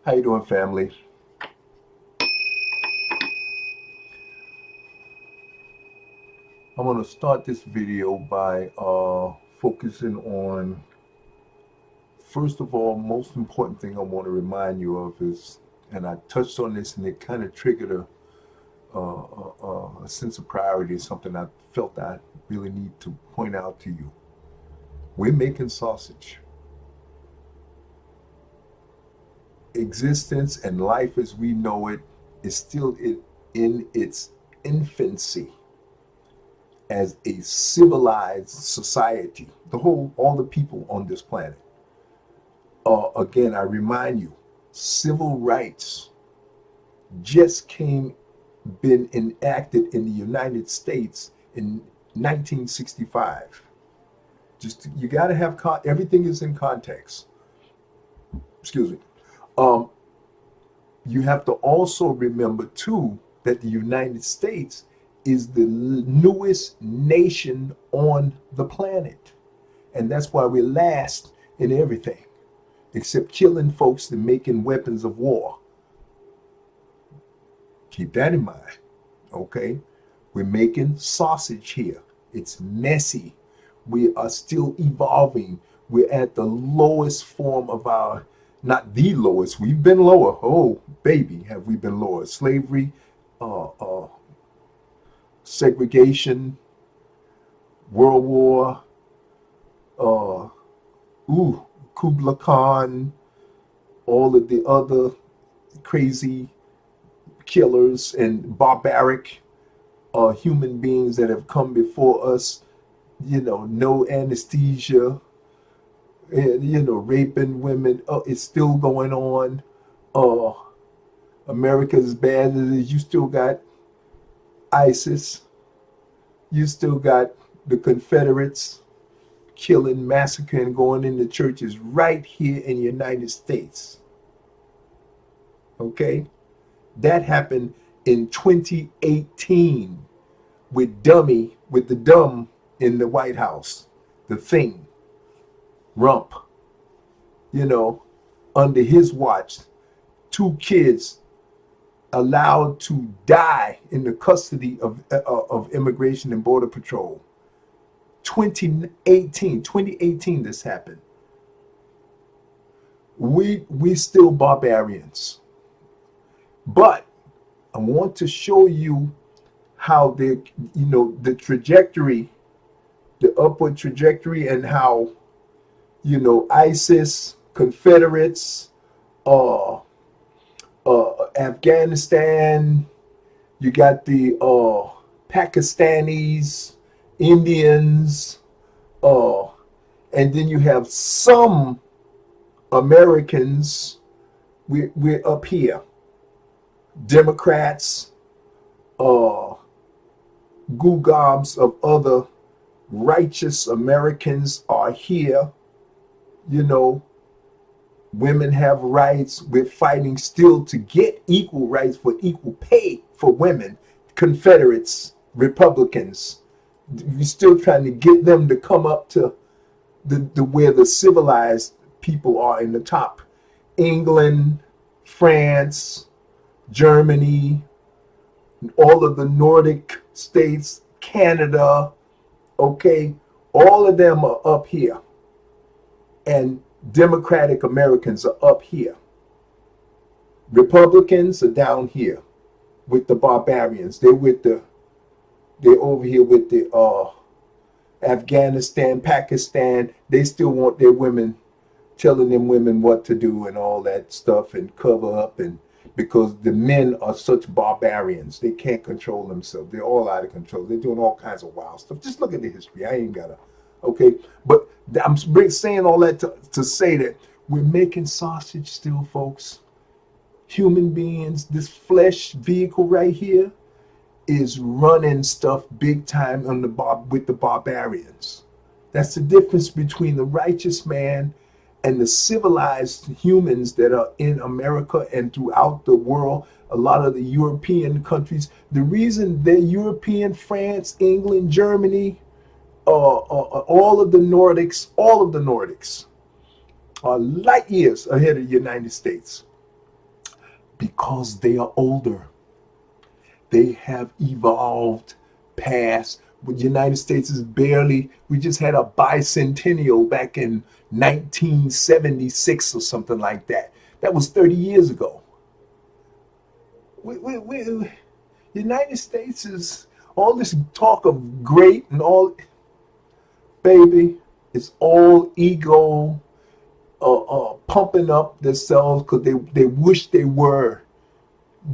How you doing, family? I'm going to start this video by focusing on, first of all, most important thing I want to remind you of is, and I touched on this and it kind of triggered a sense of priority, something I felt I really need to point out to you. We're making sausage. Existence and life as we know it is still in its infancy as a civilized society. All the people on this planet. Again, I remind you, civil rights just been enacted in the United States in 1965. You got to have everything is in context. Excuse me. You have to also remember too that the United States is the newest nation on the planet, and that's why we're last in everything, except killing folks and making weapons of war. Keep that in mind. Okay, we're making sausage here. It's messy. We are still evolving. We're at the lowest form of our, not the lowest, we've been lower. Oh, baby, have we been lower. Slavery, segregation, World War, Kubla Khan, all of the other crazy killers and barbaric human beings that have come before us, no anesthesia, and, raping women. It's still going on. America's as bad as it is. You still got ISIS. You still got the Confederates killing, massacring, going into churches right here in the United States. Okay? That happened in 2018 with the dumb in the White House. The thing. Rump. Under his watch, 2 kids allowed to die in the custody of Immigration and Border Patrol. 2018 this happened. We still barbarians. But I want to show you how the trajectory, the upward trajectory, and how ISIS, Confederates, Afghanistan, you got the Pakistanis, Indians, and then you have some Americans. We're up here. Democrats, googobs of other righteous Americans are here. Women have rights. We're fighting still to get equal rights for equal pay for women. Confederates, Republicans, we're still trying to get them to come up to the where the civilized people are in the top. England, France, Germany, all of the Nordic states, Canada, okay, all of them are up here. And Democratic Americans are up here. Republicans are down here with the barbarians. They're over here with the Afghanistan, Pakistan. They still want their women, telling them women what to do and all that stuff, and cover up, and because the men are such barbarians, they can't control themselves. They're all out of control. They're doing all kinds of wild stuff. Just look at the history. I ain't gotta. Okay, but I'm saying all that to say that we're making sausage still, folks. Human beings, this flesh vehicle right here is running stuff big time on with the barbarians. That's the difference between the righteous man and the civilized humans that are in America and throughout the world. A lot of the European countries, the reason they're European, France, England, Germany, all of the Nordics are light years ahead of the United States. Because they are older. They have evolved past. The United States is barely, we just had a bicentennial back in 1976 or something like that. That was 30 years ago. We United States is, all this talk of great and all, baby, it's all ego, pumping up themselves because they wish they were.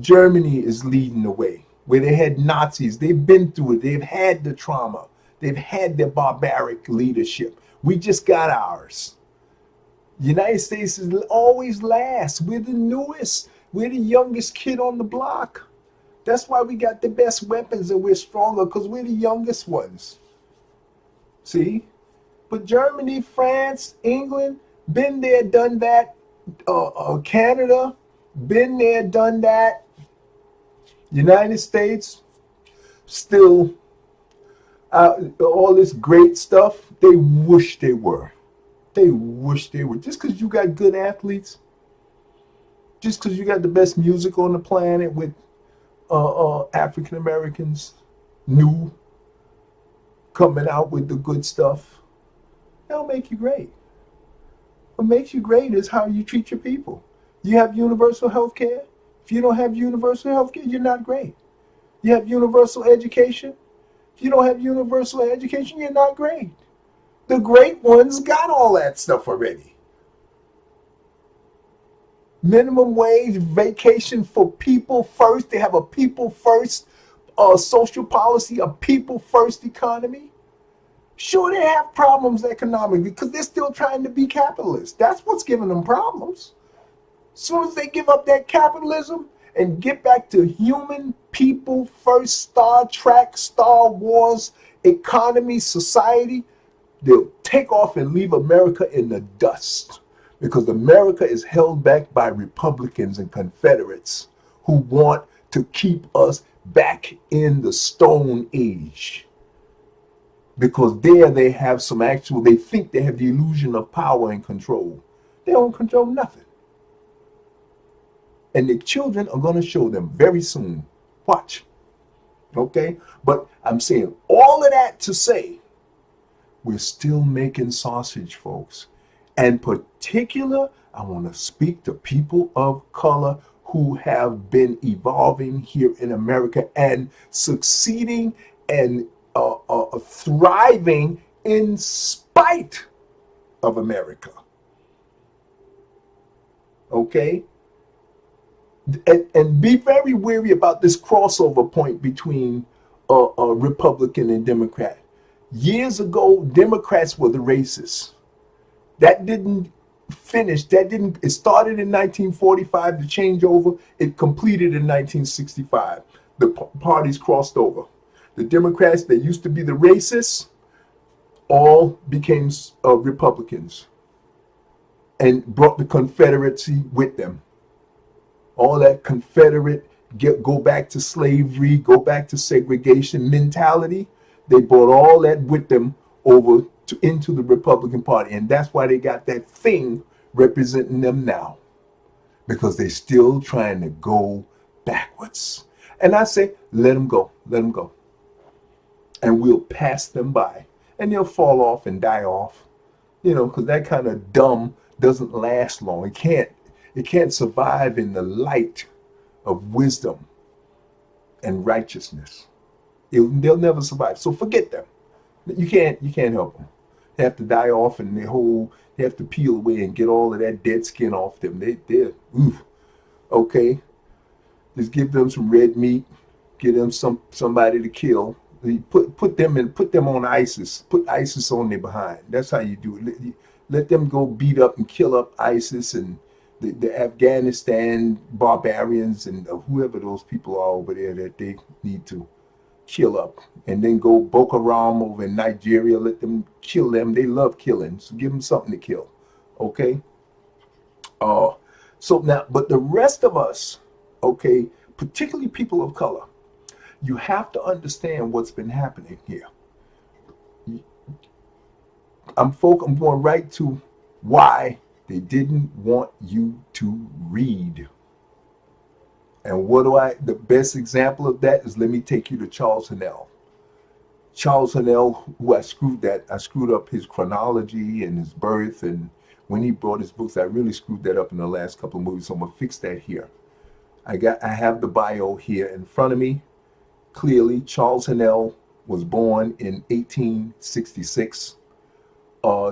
Germany is leading the way, where they had Nazis. They've been through it. They've had the trauma. They've had their barbaric leadership. We just got ours. The United States is always last. We're the newest. We're the youngest kid on the block. That's why we got the best weapons and we're stronger, because we're the youngest ones. See? But Germany, France, England, been there, done that. Canada, been there, done that. United States, still all this great stuff. They wish they were. They wish they were. Just because you got good athletes, just because you got the best music on the planet with African Americans new coming out with the good stuff, that'll make you great. What makes you great is how you treat your people. You have universal health care. If you don't have universal health care, you're not great. You have universal education. If you don't have universal education, you're not great. The great ones got all that stuff already. Minimum wage, vacation for people first. They have a people first social policy, a people first economy. Sure, they have problems economically because they're still trying to be capitalists. That's what's giving them problems. As soon as they give up that capitalism and get back to human people first, Star Trek, Star Wars, economy, society, they'll take off and leave America in the dust, because America is held back by Republicans and Confederates who want to keep us back in the Stone Age. Because there they have some actual, they think they have the illusion of power and control. They don't control nothing. And the children are going to show them very soon. Watch. Okay? But I'm saying all of that to say, we're still making sausage, folks. And particular, I want to speak to people of color who have been evolving here in America and succeeding and thriving in spite of America. Okay? And be very wary about this crossover point between Republican and Democrat. Years ago, Democrats were the racists. That didn't finish. It started in 1945, the changeover. It completed in 1965. The parties crossed over. The Democrats that used to be the racists all became Republicans and brought the Confederacy with them. All that Confederate, go back to slavery, go back to segregation mentality, they brought all that with them over into the Republican Party. And that's why they got that thing representing them now, because they're still trying to go backwards. And I say, let them go, let them go. And we'll pass them by. And they'll fall off and die off, because that kind of dumb doesn't last long. It can't survive in the light of wisdom and righteousness. They'll never survive. So forget them. You can't help them. They have to die off, and they have to peel away and get all of that dead skin off them. They're okay. Just give them some red meat. Give them somebody to kill. Put them on ISIS. Put ISIS on their behind. That's how you do it. Let them go beat up and kill up ISIS and the Afghanistan barbarians and whoever those people are over there that they need to kill up. And then go Boko Haram over in Nigeria. Let them kill them. They love killing. So give them something to kill. Okay? So now, but the rest of us, okay, particularly people of color, you have to understand what's been happening here. I'm going right to why they didn't want you to read. And the best example of that is, let me take you to Charles Hannell. Charles Hannell, who I screwed up his chronology and his birth, and when he brought his books, I really screwed that up in the last couple of movies, so I'm gonna fix that here. I have the bio here in front of me. Clearly, Charles Hannell was born in 1866.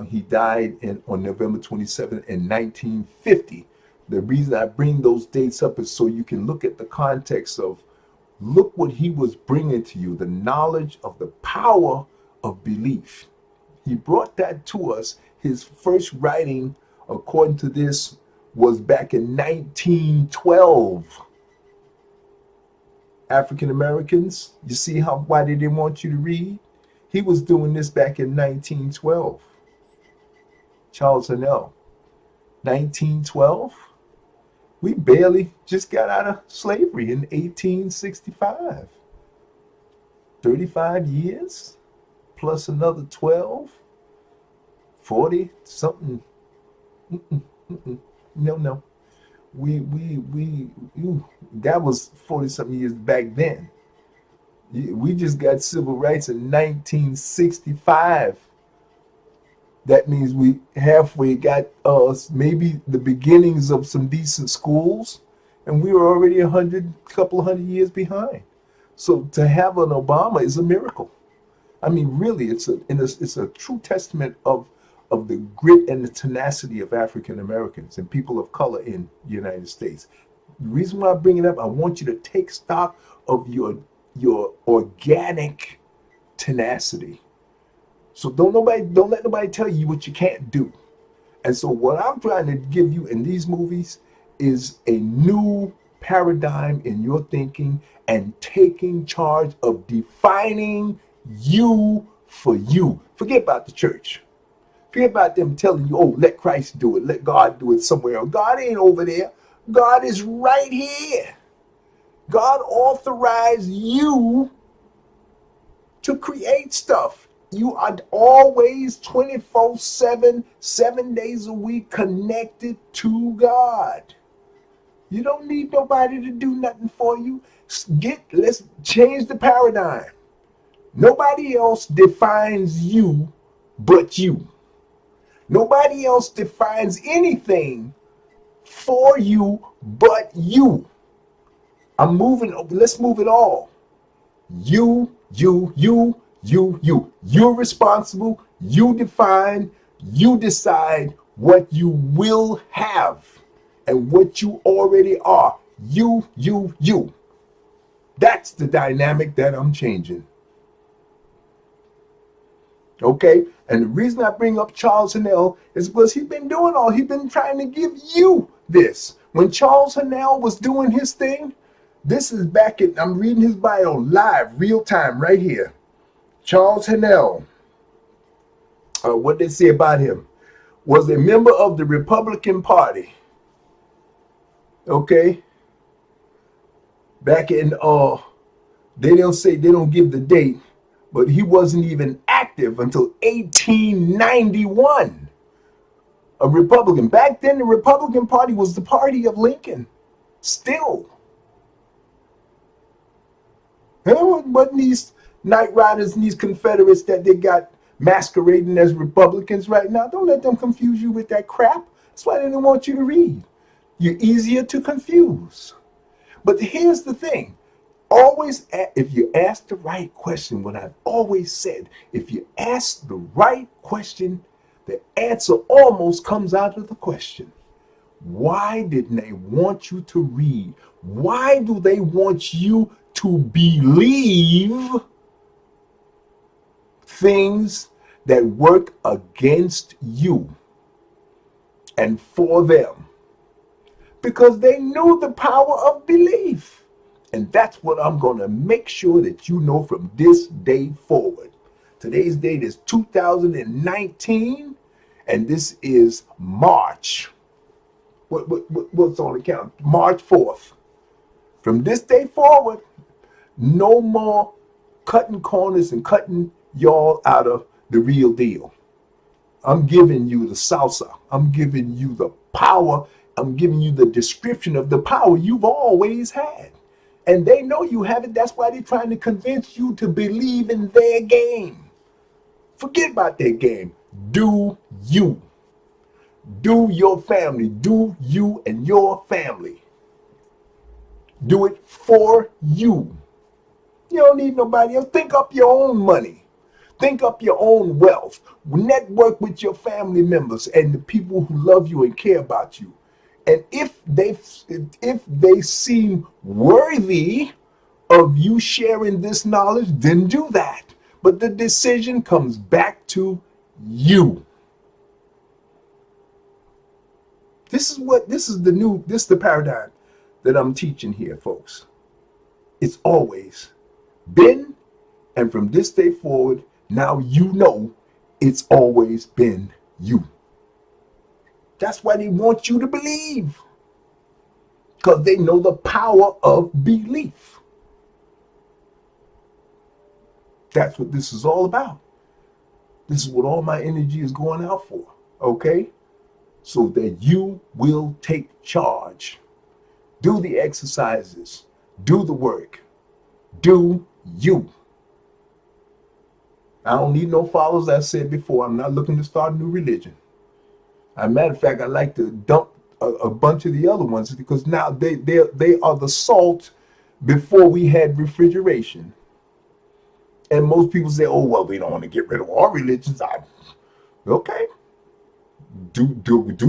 He died on November 27th in 1950. The reason I bring those dates up is so you can look at the context of, look what he was bringing to you, the knowledge of the power of belief. He brought that to us. His first writing, according to this, was back in 1912. African Americans, you see why they didn't want you to read? He was doing this back in 1912. Charles Hannell, 1912. We barely just got out of slavery in 1865. 35 years plus another 12, 40 something. No. That was 40 something years back then. We just got civil rights in 1965. That means we halfway got maybe the beginnings of some decent schools, and we were already couple of hundred years behind. So to have an Obama is a miracle. I mean, really, it's a true testament of the grit and the tenacity of African Americans and people of color in the United States. The reason why I bring it up, I want you to take stock of your organic tenacity. So don't let nobody tell you what you can't do. And so what I'm trying to give you in these movies is a new paradigm in your thinking and taking charge of defining you for you. Forget about the church. Forget about them telling you, oh, let Christ do it. Let God do it somewhere else. God ain't over there. God is right here. God authorized you to create stuff. You are always 24/7, 7 days a week connected to God. You don't need nobody to do nothing for you. Let's change the paradigm. Nobody else defines you but you. Nobody else defines anything for you but you. Let's move it all. You. You're responsible. You define. You decide what you will have and what you already are. You. That's the dynamic that I'm changing. Okay? And the reason I bring up Charles Hannell is because he's been trying to give you this. When Charles Hannell was doing his thing, this is I'm reading his bio live, real time, right here. Charles Hannell, what they say about him, was a member of the Republican Party. Okay? Back in, they don't give the date, but he wasn't even active until 1891. A Republican. Back then, the Republican Party was the party of Lincoln. Still. Wasn't these Night Riders and these Confederates that they got masquerading as Republicans right now? Don't let them confuse you with that crap. That's why they didn't want you to read. You're easier to confuse. But here's the thing. Always, if you ask the right question, what I've always said, if you ask the right question, the answer almost comes out of the question. Why didn't they want you to read? Why do they want you to believe things that work against you and for them? Because they knew the power of belief. And that's what I'm going to make sure that you know from this day forward. Today's date is 2019, and this is March. What's on the count? March 4th. From this day forward, no more cutting corners and cutting y'all out of the real deal. I'm giving you the salsa. I'm giving you the power I'm giving you the description of the power you've always had. And they know you have it. That's why they're trying to convince you to believe in their game. Forget about their game. Do you. Do your family. Do you and your family. Do it for you. You don't need nobody else. Think up your own money. Think up your own wealth. Network with your family members and the people who love you and care about you. And if they seem worthy of you sharing this knowledge, then do that. But the decision comes back to you. This is the paradigm that I'm teaching here, folks. It's always been, and from this day forward, now you know it's always been you. That's why they want you to believe, because they know the power of belief. That's what this is all about. This is what all my energy is going out for, okay? So that you will take charge. Do the exercises. Do the work. Do you. I don't need no followers. I said before, I'm not looking to start a new religion. As a matter of fact, I like to dump a bunch of the other ones because now they are the salt before we had refrigeration. And most people say, oh, well, we don't want to get rid of all religions. Okay. Do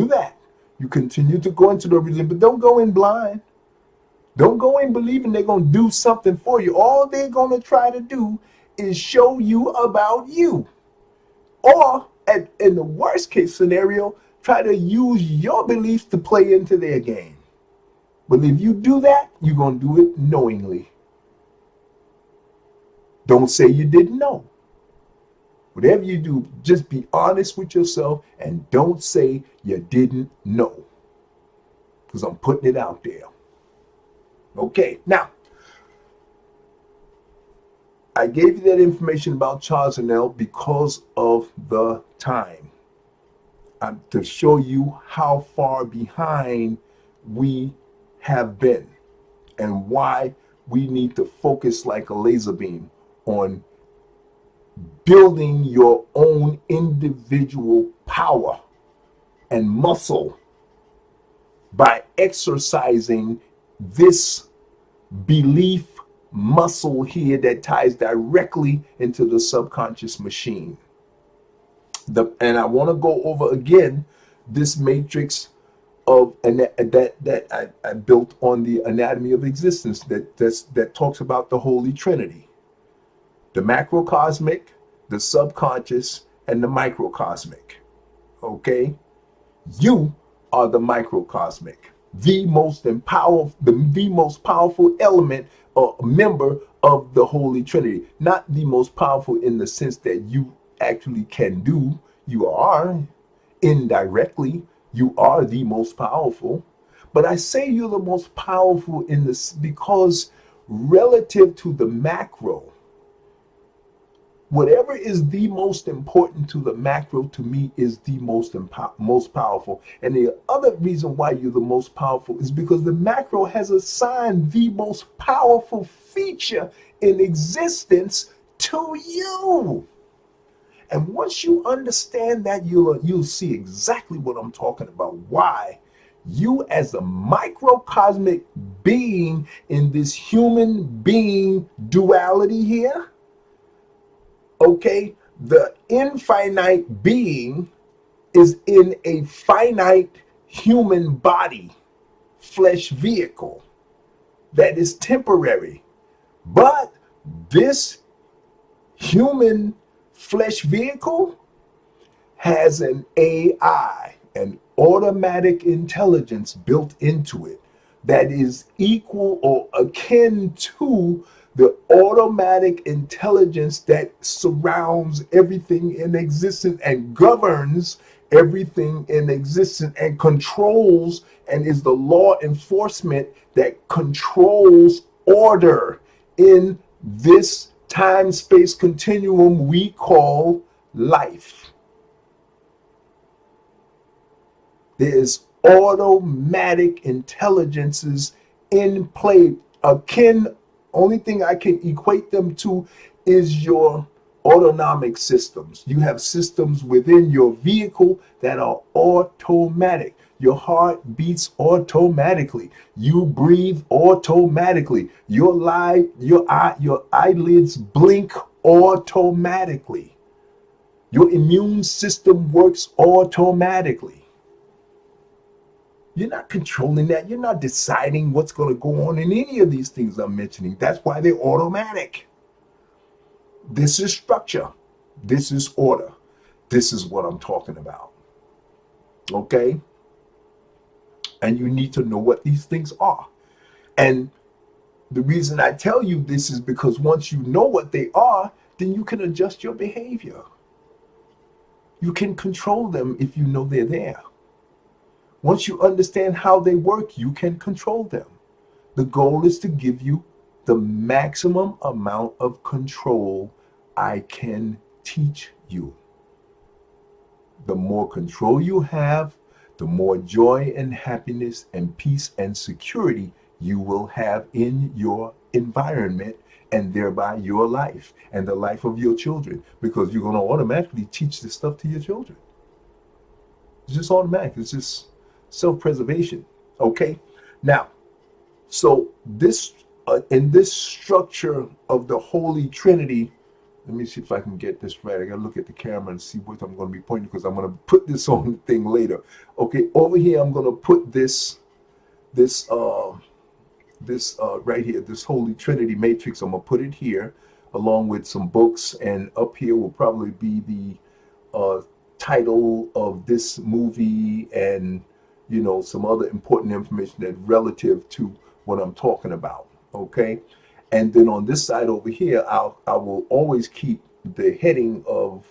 that. You continue to go into the religion, but don't go in blind. Don't go in believing they're going to do something for you. All they're going to try to do is show you about you. Or, in the worst case scenario, try to use your beliefs to play into their game. But if you do that, you're going to do it knowingly. Don't say you didn't know. Whatever you do, just be honest with yourself and don't say you didn't know. Because I'm putting it out there. Okay, now, I gave you that information about Charles Arnell because of the time. To show you how far behind we have been and why we need to focus like a laser beam on building your own individual power and muscle by exercising this belief muscle here that ties directly into the subconscious machine. And I want to go over again this matrix of that I built on the anatomy of existence that talks about the Holy Trinity. The macrocosmic, the subconscious, and the microcosmic. Okay? You are the microcosmic, the most powerful element or member of the Holy Trinity. Not the most powerful in the sense that you actually can do. You are indirectly, you are the most powerful. But I say you're the most powerful in this because relative to the macro, whatever is the most important to the macro, to me, is the most powerful. And the other reason why you're the most powerful is because the macro has assigned the most powerful feature in existence to you. And once you understand that, you'll see exactly what I'm talking about. Why you, as a microcosmic being in this human being duality here, okay, the infinite being is in a finite human body, flesh vehicle that is temporary. But this human flesh vehicle has an AI, an automatic intelligence built into it that is equal or akin to the automatic intelligence that surrounds everything in existence and governs everything in existence and controls and is the law enforcement that controls order in this time-space continuum we call life. There is automatic intelligences in play. Only thing I can equate them to is your autonomic systems. You have systems within your vehicle that are automatic. Your heart beats automatically. You breathe automatically. Your eyelids blink automatically. Your immune system works automatically. You're not controlling that. You're not deciding what's going to go on in any of these things I'm mentioning. That's why they're automatic. This is structure. This is order. This is what I'm talking about. Okay? And you need to know what these things are. And the reason I tell you this is because once you know what they are, then you can adjust your behavior. You can control them if you know they're there. Once you understand how they work, you can control them. The goal is to give you the maximum amount of control I can teach you. The more control you have, the more joy and happiness and peace and security you will have in your environment, and thereby your life and the life of your children, because you're going to automatically teach this stuff to your children. It's just automatic. It's just self-preservation. Okay? Now, so this in this structure of the Holy Trinity, let me see if I can get this right. I gotta look at the camera and see what I'm going to be pointing, because I'm going to put this on the thing later. Okay, over here I'm going to put this right here, this Holy Trinity matrix. I'm going to put it here along with some books, and up here will probably be the title of this movie, and some other important information that relative to what I'm talking about. Okay, and then on this side over here, I will always keep the heading of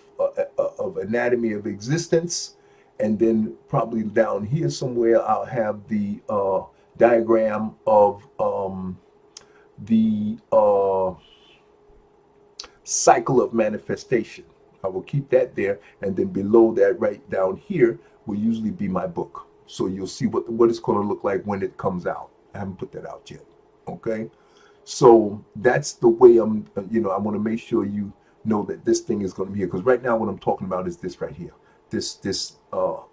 anatomy of existence, and then probably down here somewhere I'll have the diagram of the cycle of manifestation. I will keep that there, and then below that, right down here, will usually be my book. So you'll see what it's going to look like when it comes out. I haven't put that out yet. Okay, so that's the way I want to make sure you know that this thing is going to be here, because right now what I'm talking about is this right here, this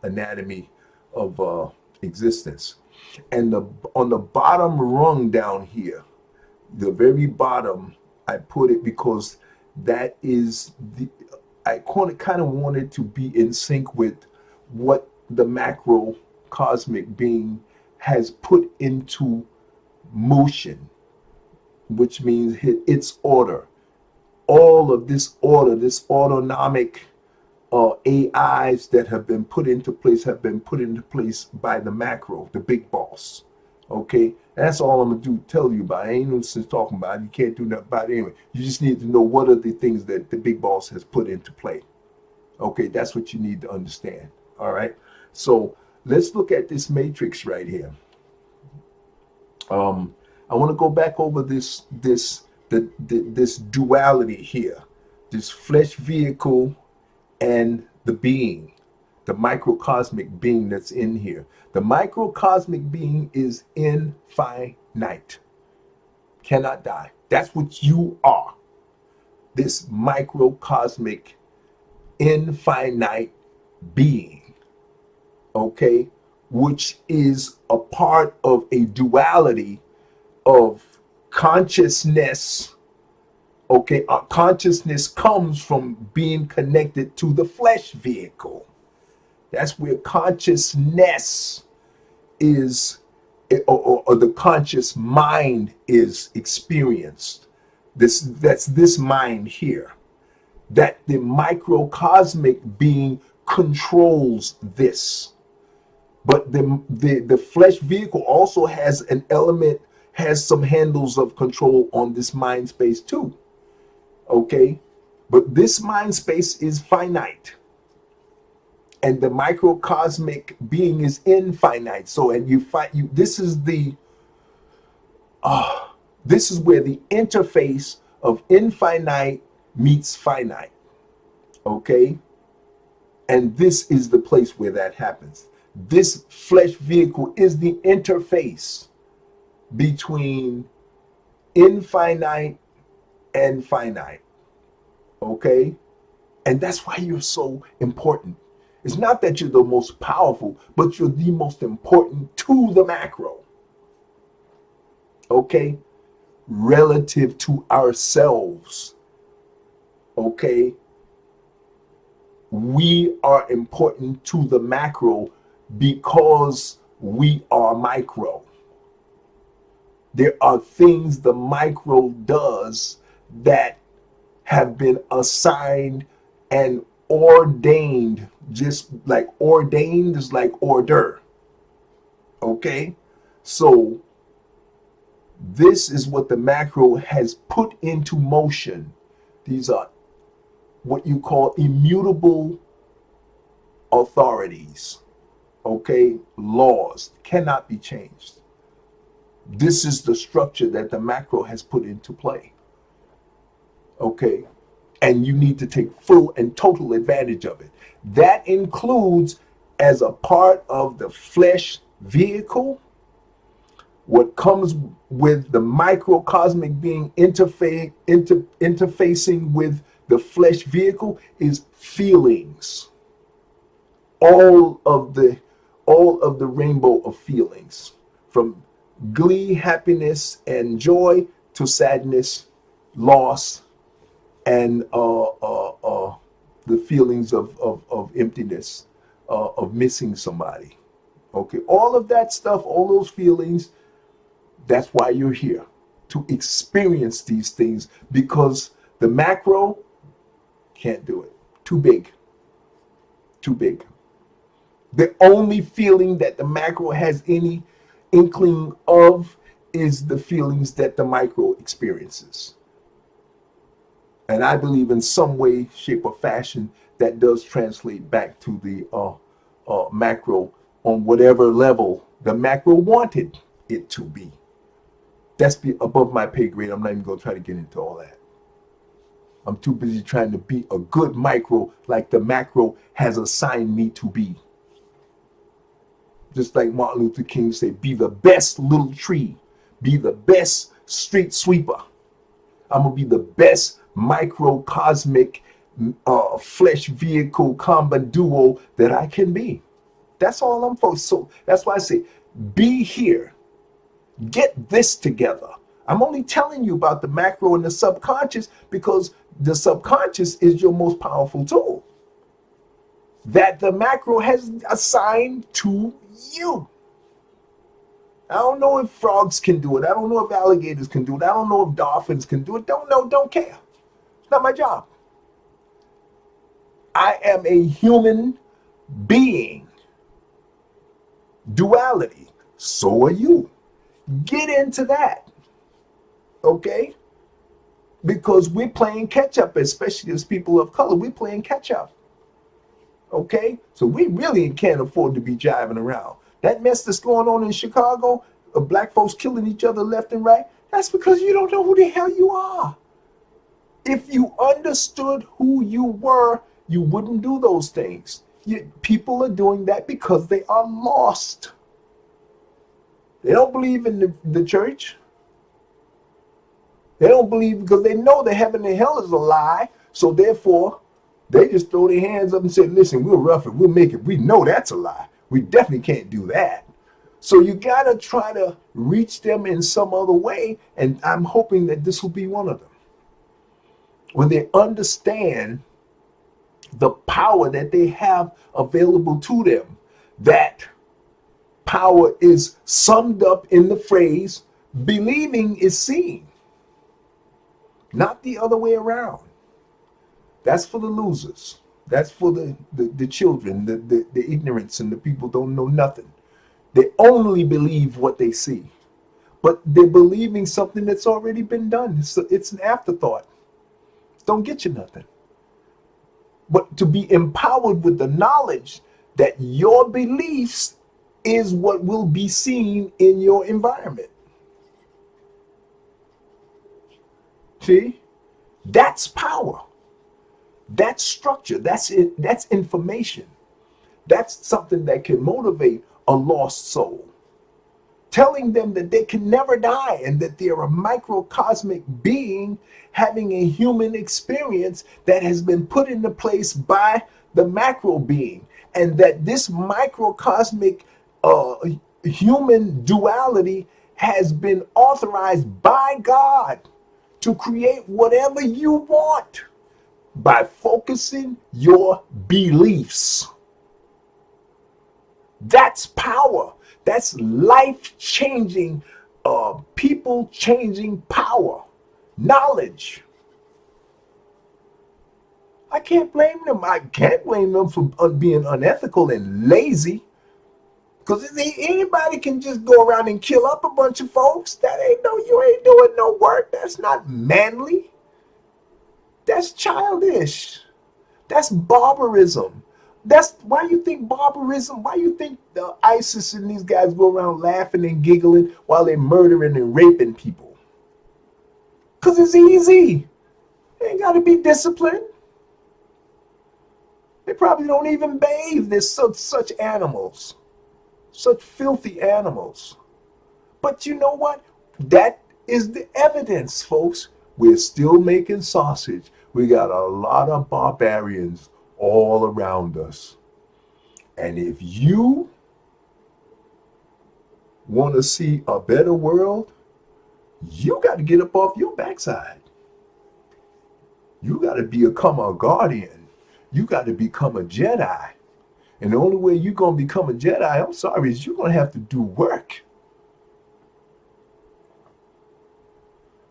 anatomy of existence. And on the bottom rung down here, the very bottom, I put it because that is I kind of wanted to be in sync with what the macro cosmic being has put into motion, which means its order. All of this order, this autonomic AIs that have been put into place by the macro, the big boss. Okay, that's all I'm gonna tell you about. I ain't no sense talking about it. You can't do nothing about it anyway. You just need to know what are the things that the big boss has put into play. Okay, that's what you need to understand. All right, so let's look at this matrix right here. I want to go back over this duality here, this flesh vehicle and the being, the microcosmic being that's in here. The microcosmic being is infinite, cannot die. That's what you are. This microcosmic infinite being, okay, which is a part of a duality of consciousness. Okay, consciousness comes from being connected to the flesh vehicle. That's where consciousness is, or the conscious mind is experienced. That's this mind here. That the microcosmic being controls this. But the flesh vehicle also has an element, has some handles of control on this mind space too. Okay, but this mind space is finite, and the microcosmic being is infinite. So, and this is where the interface of infinite meets finite. Okay, and this is the place where that happens. This flesh vehicle is the interface between infinite and finite. Okay? And that's why you're so important. It's not that you're the most powerful, but you're the most important to the macro. Okay? Relative to ourselves. Okay? We are important to the macro because we are micro. There are things the micro does that have been assigned and ordained, just like ordained is like order. Okay? So this is what the macro has put into motion. These are what you call immutable authorities. Okay? Laws cannot be changed. This is the structure that the macro has put into play. Okay? And you need to take full and total advantage of it. That includes, as a part of the flesh vehicle, what comes with the microcosmic being interfacing with the flesh vehicle is feelings. All of the rainbow of feelings, from glee, happiness, and joy to sadness, loss, and the feelings of emptiness, of missing somebody. Okay, all of that stuff, all those feelings, that's why you're here, to experience these things, because the macro can't do it. Too big. Too big. The only feeling that the macro has any inkling of is the feelings that the micro experiences. And I believe in some way, shape, or fashion that does translate back to the macro on whatever level the macro wanted it to be. That's above my pay grade. I'm not even going to try to get into all that. I'm too busy trying to be a good micro like the macro has assigned me to be. Just like Martin Luther King said, be the best little tree. Be the best street sweeper. I'm going to be the best microcosmic flesh vehicle combo duo that I can be. That's all I'm focused. So that's why I say, be here. Get this together. I'm only telling you about the macro and the subconscious because the subconscious is your most powerful tool that the macro has assigned to you. I don't know if frogs can do it. I don't know if alligators can do it. I don't know if dolphins can do it. Don't know, don't care. It's not my job. I am a human being. Duality. So are you. Get into that. Okay? Because we're playing catch up, especially as people of color. We're playing catch up. Okay? So we really can't afford to be jiving around. That mess that's going on in Chicago, of black folks killing each other left and right, that's because you don't know who the hell you are. If you understood who you were, you wouldn't do those things. People are doing that because they are lost. They don't believe in the church. They don't believe because they know that heaven and hell is a lie. So therefore, they just throw their hands up and say, listen, we'll rough it. We'll make it. We know that's a lie. We definitely can't do that. So you got to try to reach them in some other way. And I'm hoping that this will be one of them. When they understand the power that they have available to them, that power is summed up in the phrase, believing is seeing. Not the other way around. That's for the losers. That's for the children, the ignorance, and the people don't know nothing. They only believe what they see. But they're believing something that's already been done. It's an afterthought. Don't get you nothing. But to be empowered with the knowledge that your beliefs is what will be seen in your environment. See? That's power. That's structure. That's it. That's information. That's something that can motivate a lost soul. Telling them that they can never die and that they're a microcosmic being having a human experience that has been put into place by the macro being, and that this microcosmic human duality has been authorized by God to create whatever you want by focusing your beliefs. That's power. That's life-changing, people-changing power. Knowledge. I can't blame them. I can't blame them for being unethical and lazy. Because anybody can just go around and kill up a bunch of folks. That ain't no, you ain't doing no work. That's not manly. That's childish. That's barbarism. That's why you think barbarism, why you think the ISIS and these guys go around laughing and giggling while they're murdering and raping people. Because it's easy. They ain't got to be disciplined. They probably don't even bathe. There's such animals. Such filthy animals. But you know what? That is the evidence, folks. We're still making sausage. We got a lot of barbarians all around us. And if you want to see a better world, you got to get up off your backside. You got to become a guardian. You got to become a Jedi. And the only way you're going to become a Jedi, I'm sorry, is you're going to have to do work.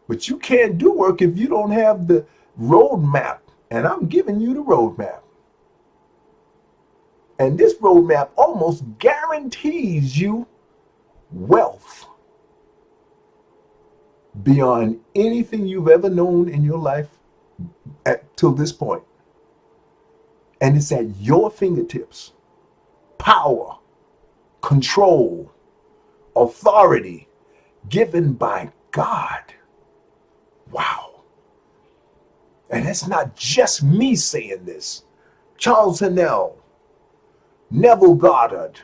But you can't do work if you don't have the roadmap. And I'm giving you the roadmap. And this roadmap almost guarantees you wealth beyond anything you've ever known in your life till this point. And it's at your fingertips. Power, control, authority given by God. Wow. And it's not just me saying this. Charles Hannell, Neville Goddard,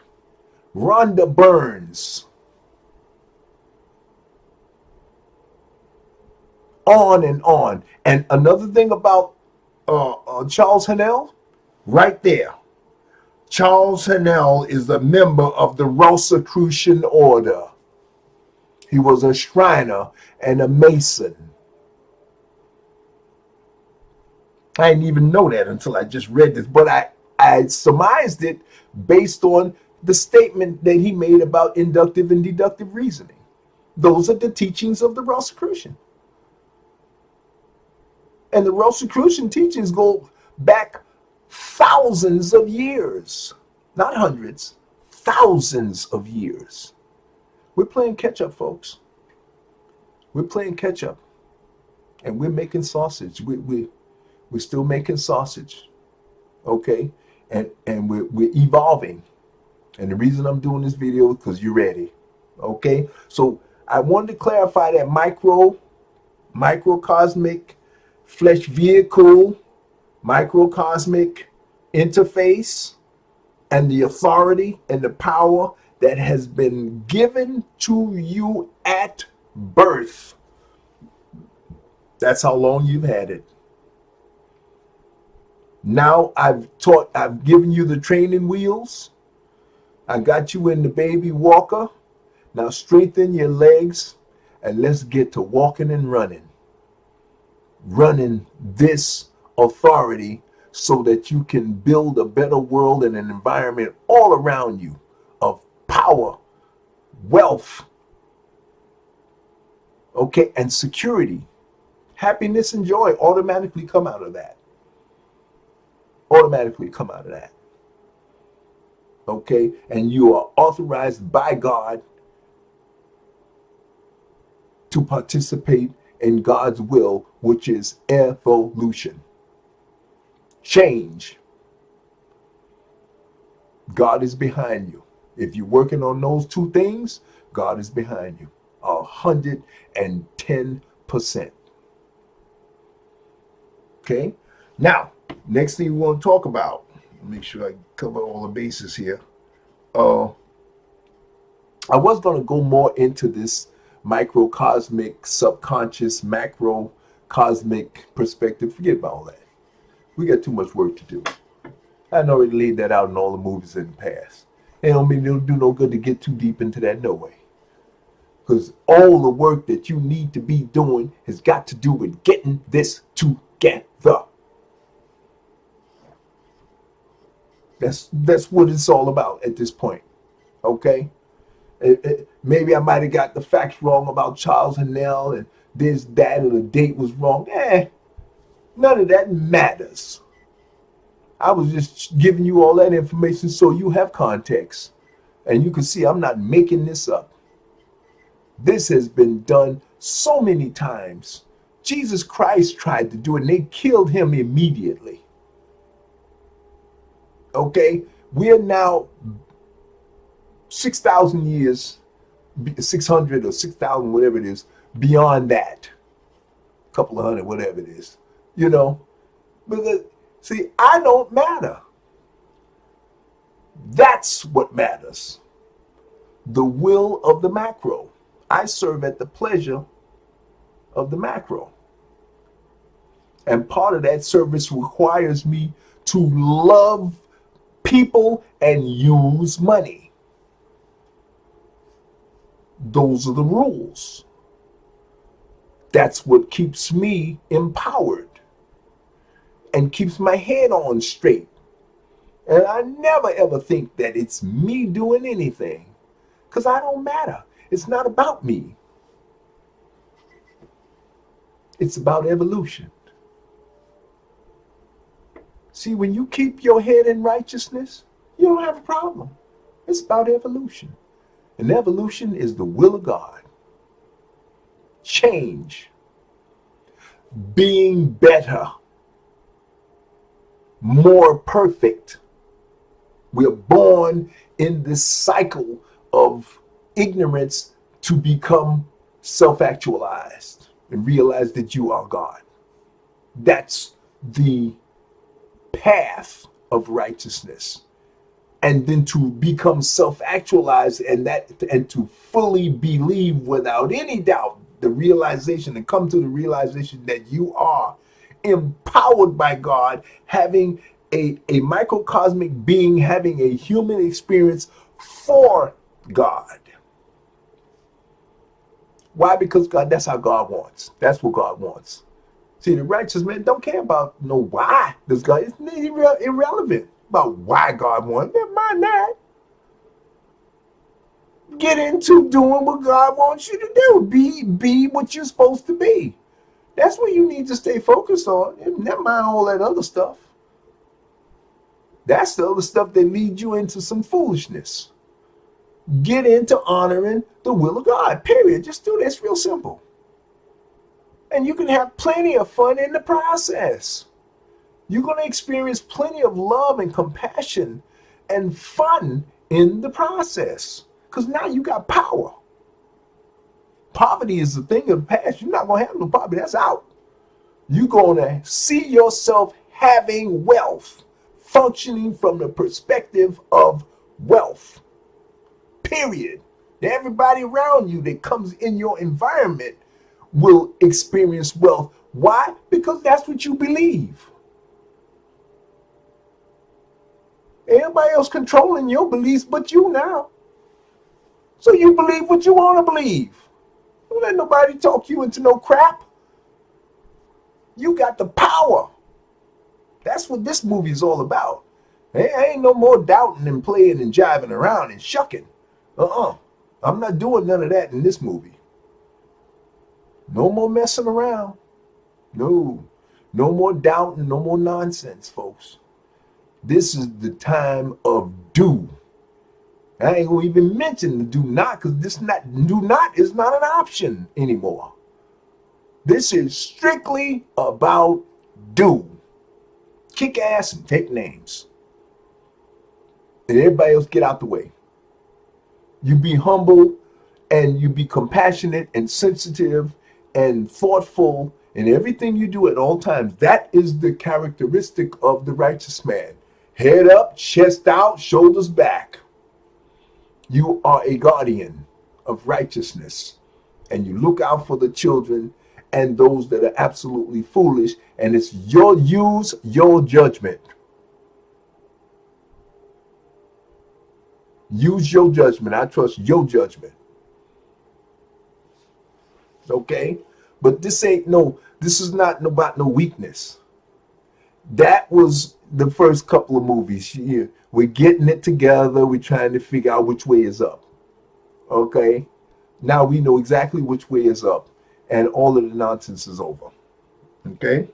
Rhonda Burns, on and on. And another thing about Charles Hannell, right there. Charles Hannell is a member of the Rosicrucian Order. He was a Shriner and a Mason. I didn't even know that until I just read this, but I surmised it based on the statement that he made about inductive and deductive reasoning. Those are the teachings of the Rosicrucian. And the Rosicrucian teachings go back thousands of years, not hundreds, thousands of years. We're playing catch up, folks. We're playing catch up, and we're making sausage. We're still making sausage, okay? And we're evolving. And the reason I'm doing this video is because you're ready, okay? So I wanted to clarify that microcosmic flesh vehicle, microcosmic interface, and the authority and the power that has been given to you at birth. That's how long you've had it. Now I've given you the training wheels. I got you in the baby walker. Now strengthen your legs and let's get to walking and running. Running this authority so that you can build a better world and an environment all around you of power, wealth, okay, and security. Happiness and joy automatically come out of that. Automatically come out of that. Okay, and you are authorized by God to participate in God's will, which is evolution. Change. God is behind you. If you're working on those two things, God is behind you. 110%. Okay? Now, next thing we want to talk about, Make sure I cover all the bases here. Uh, I was going to go more into this microcosmic, subconscious, macrocosmic perspective. Forget about all that. We got too much work to do. I already laid that out in all the movies in the past. It don't mean it'll do no good to get too deep into that, no way. Because all the work that you need to be doing has got to do with getting this together. That's what it's all about at this point. Okay? Maybe I might have got the facts wrong about Charles and Nell and this, that, or the date was wrong. None of that matters. I was just giving you all that information so you have context. And you can see I'm not making this up. This has been done so many times. Jesus Christ tried to do it and they killed him immediately. Okay? We are now 6,000 years, 600 or 6,000, whatever it is, beyond that. A couple of hundred, whatever it is. You know? Because, see, I don't matter. That's what matters. The will of the macro. I serve at the pleasure of the macro. And part of that service requires me to love people and use money. Those are the rules. That's what keeps me empowered and keeps my head on straight. And I never ever think that it's me doing anything, because I don't matter. It's not about me. It's about evolution. See, when you keep your head in righteousness, you don't have a problem. It's about evolution. And evolution is the will of God. Change. Being better. More perfect. We're born in this cycle of ignorance to become self-actualized and realize that you are God. That's the path of righteousness. And then to become self-actualized and to fully believe without any doubt the realization and come to the realization that you are empowered by God, having a microcosmic being, having a human experience for God. Why? Because God, that's how God wants. That's what God wants. See, the righteous man don't care about no why does God. It's irrelevant about why God wants. Never mind that. Get into doing what God wants you to do. Be what you're supposed to be. That's what you need to stay focused on. Never mind all that other stuff. That's the other stuff that leads you into some foolishness. Get into honoring the will of God, period. Just do this, real simple. And you can have plenty of fun in the process. You're going to experience plenty of love and compassion and fun in the process. Because now you got power. Poverty is a thing of the past. You're not going to have no poverty. That's out. You're going to see yourself having wealth, functioning from the perspective of wealth. Period. Everybody around you that comes in your environment will experience wealth. Why? Because that's what you believe. Everybody else controlling your beliefs but you now. So you believe what you want to believe. Don't let nobody talk you into no crap. You got the power. That's what this movie is all about. There ain't no more doubting and playing and jiving around and shucking. I'm not doing none of that in this movie. No more messing around. No more doubting, no more nonsense, folks. This is the time of do. I ain't gonna even mention the do not, because do not is not an option anymore. This is strictly about do. Kick ass and take names. And everybody else get out the way. You be humble and you be compassionate and sensitive and thoughtful in everything you do at all times. That is the characteristic of the righteous man. Head up, chest out, shoulders back. You are a guardian of righteousness, and you look out for the children and those that are absolutely foolish, and it's your use your judgment. Use your judgment. I trust your judgment. Okay? But this ain't no, this is not about no weakness. That was the first couple of movies. Yeah, we're getting it together. We're trying to figure out which way is up. Okay? Now we know exactly which way is up, and all of the nonsense is over. Okay?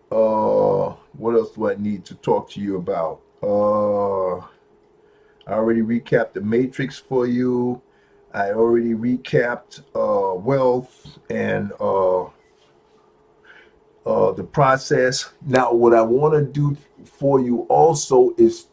What else do I need to talk to you about? I already recapped the Matrix for you. I already recapped wealth and the process. Now, what I want to do for you also is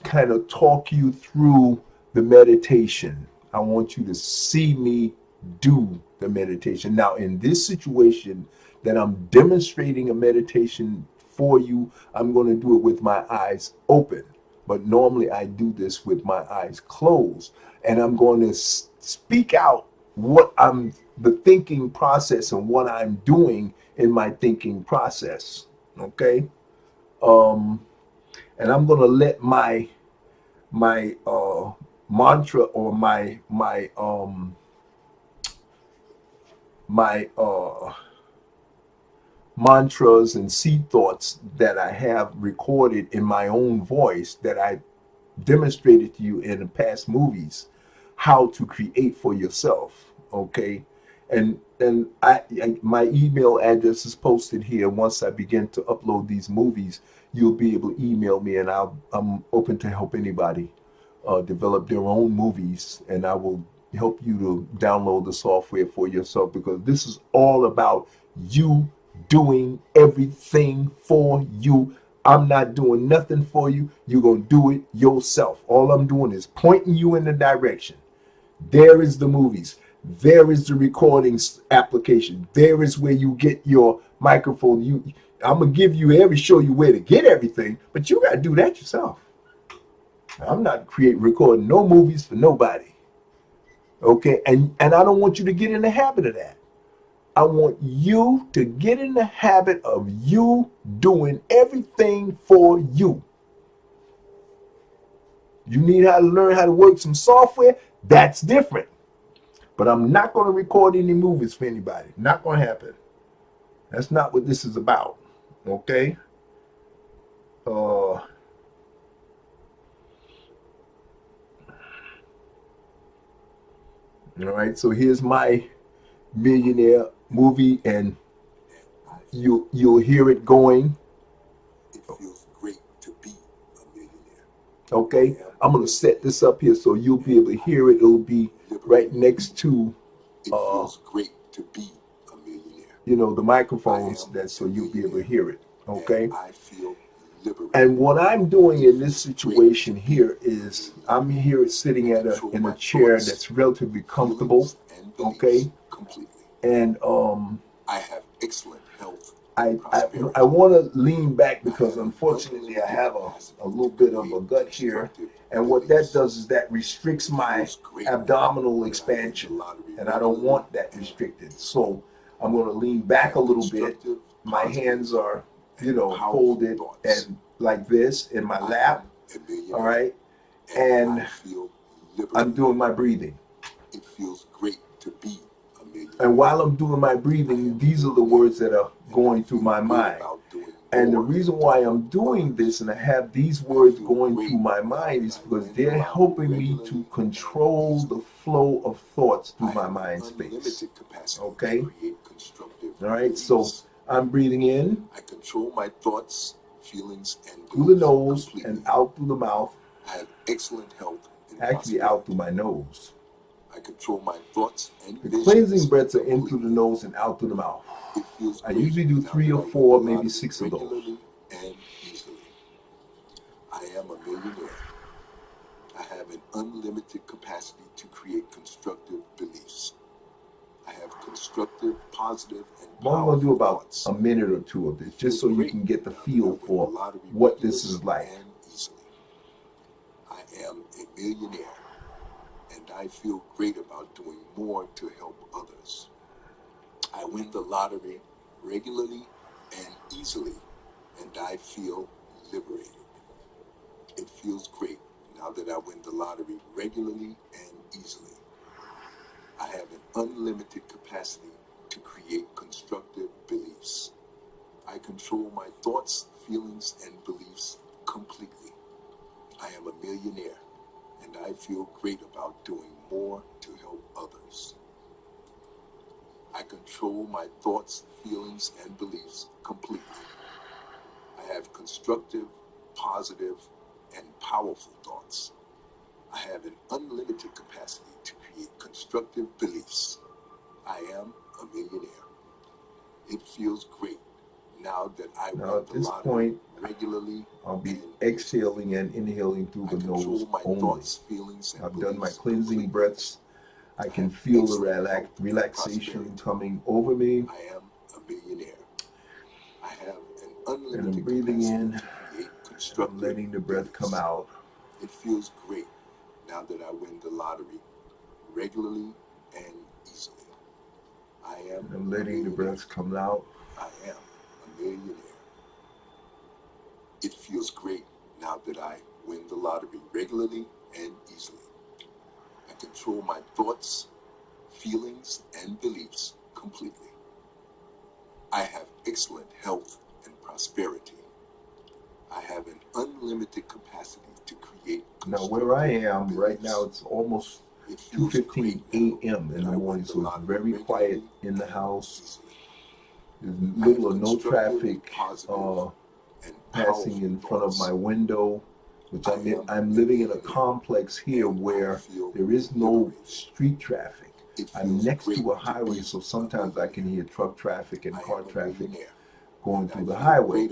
kind of talk you through the meditation. I want you to see me do the meditation. Now, in this situation that I'm demonstrating a meditation for you, I'm going to do it with my eyes open. But normally I do this with my eyes closed, and I'm going to speak out what I'm, the thinking process and what I'm doing in my thinking process. Okay. And I'm going to let my mantra or my mantras and seed thoughts that I have recorded in my own voice that I demonstrated to you in the past movies, how to create for yourself. Okay. And my email address is posted here. Once I begin to upload these movies, you'll be able to email me, and I'm open to help anybody develop their own movies, and I will help you to download the software for yourself, because this is all about you doing everything for you. I'm not doing nothing for you. You're going to do it yourself. All I'm doing is pointing you in the direction. There is the movies. There is the recordings application. There is where you get your microphone. I'm going to give you show you where to get everything, but you got to do that yourself. I'm not recording no movies for nobody. Okay? And I don't want you to get in the habit of that. I want you to get in the habit of you doing everything for you. You need how to learn how to work some software. That's different. But I'm not going to record any movies for anybody. Not going to happen. That's not what this is about. Okay? All right. So here's my millionaire movie, and you'll hear it going. It feels great to be a millionaire. Okay, I'm gonna set this up here so you'll be able to hear it. It'll be right next to it feels great to be a millionaire. You know, the microphones, that so you'll be able to hear it. Okay. I feel liberated. And what I'm doing in this situation here is I'm here sitting in a chair that's relatively comfortable. Okay. Completely. And I have excellent health. I want to lean back because unfortunately I have a little bit of a gut here, and what that does is that restricts my abdominal expansion, and I don't want that restricted. So I'm going to lean back a little bit. My hands are, folded and like this in my lap. All right, and I'm doing my breathing. It feels great to be. And while I'm doing my breathing, these are the words that are going through my mind. And the reason why I'm doing this and I have these words going through my mind is because they're helping me to control the flow of thoughts through my mind space. Okay? All right, so I'm breathing in. I control my thoughts, feelings, and through the nose and out through the mouth. I have excellent health. Actually, out through my nose. I control my thoughts and the cleansing breaths are in through the nose and out through the mouth. I usually do 3 or 4, maybe 6 of those. And easily. I am a millionaire. I have an unlimited capacity to create constructive beliefs. I I have constructive, positive, and I'm only going to do powerful about thoughts. a minute or two of this, just so you can get the feel for what this is like. And easily. I am a millionaire, and I feel great about doing more to help others. I win the lottery regularly and easily, and I feel liberated. It feels great now that I win the lottery regularly and easily. I have an unlimited capacity to create constructive beliefs. I control my thoughts, feelings, and beliefs completely. I am a millionaire, and I feel great about doing more to help others. I control my thoughts, feelings, and beliefs completely. I have constructive, positive, and powerful thoughts. I have an unlimited capacity to create constructive beliefs. I am a millionaire. It feels great now that I win the lottery regularly. I'll be exhaling and inhaling through the nose only. I've done my cleansing breaths. I can feel the relaxation coming over me. I am a millionaire. I have an unlimited and I'm breathing in, to create constructive I'm letting the breath come out. It feels great now that I win the lottery regularly and easily. I'm letting the breath come out. I am a millionaire. It feels great now that I win the lottery regularly and easily. I control my thoughts, feelings, and beliefs completely. I have excellent health and prosperity. I have an unlimited capacity to create. Now where I am right now, it's almost 2:15 a.m. in the morning, so it's very quiet in the house. There's little or no traffic passing in front of my window, which I'm living in a complex here where there is no street traffic. I'm next to a highway, so sometimes I can hear truck traffic and car traffic going through the highway.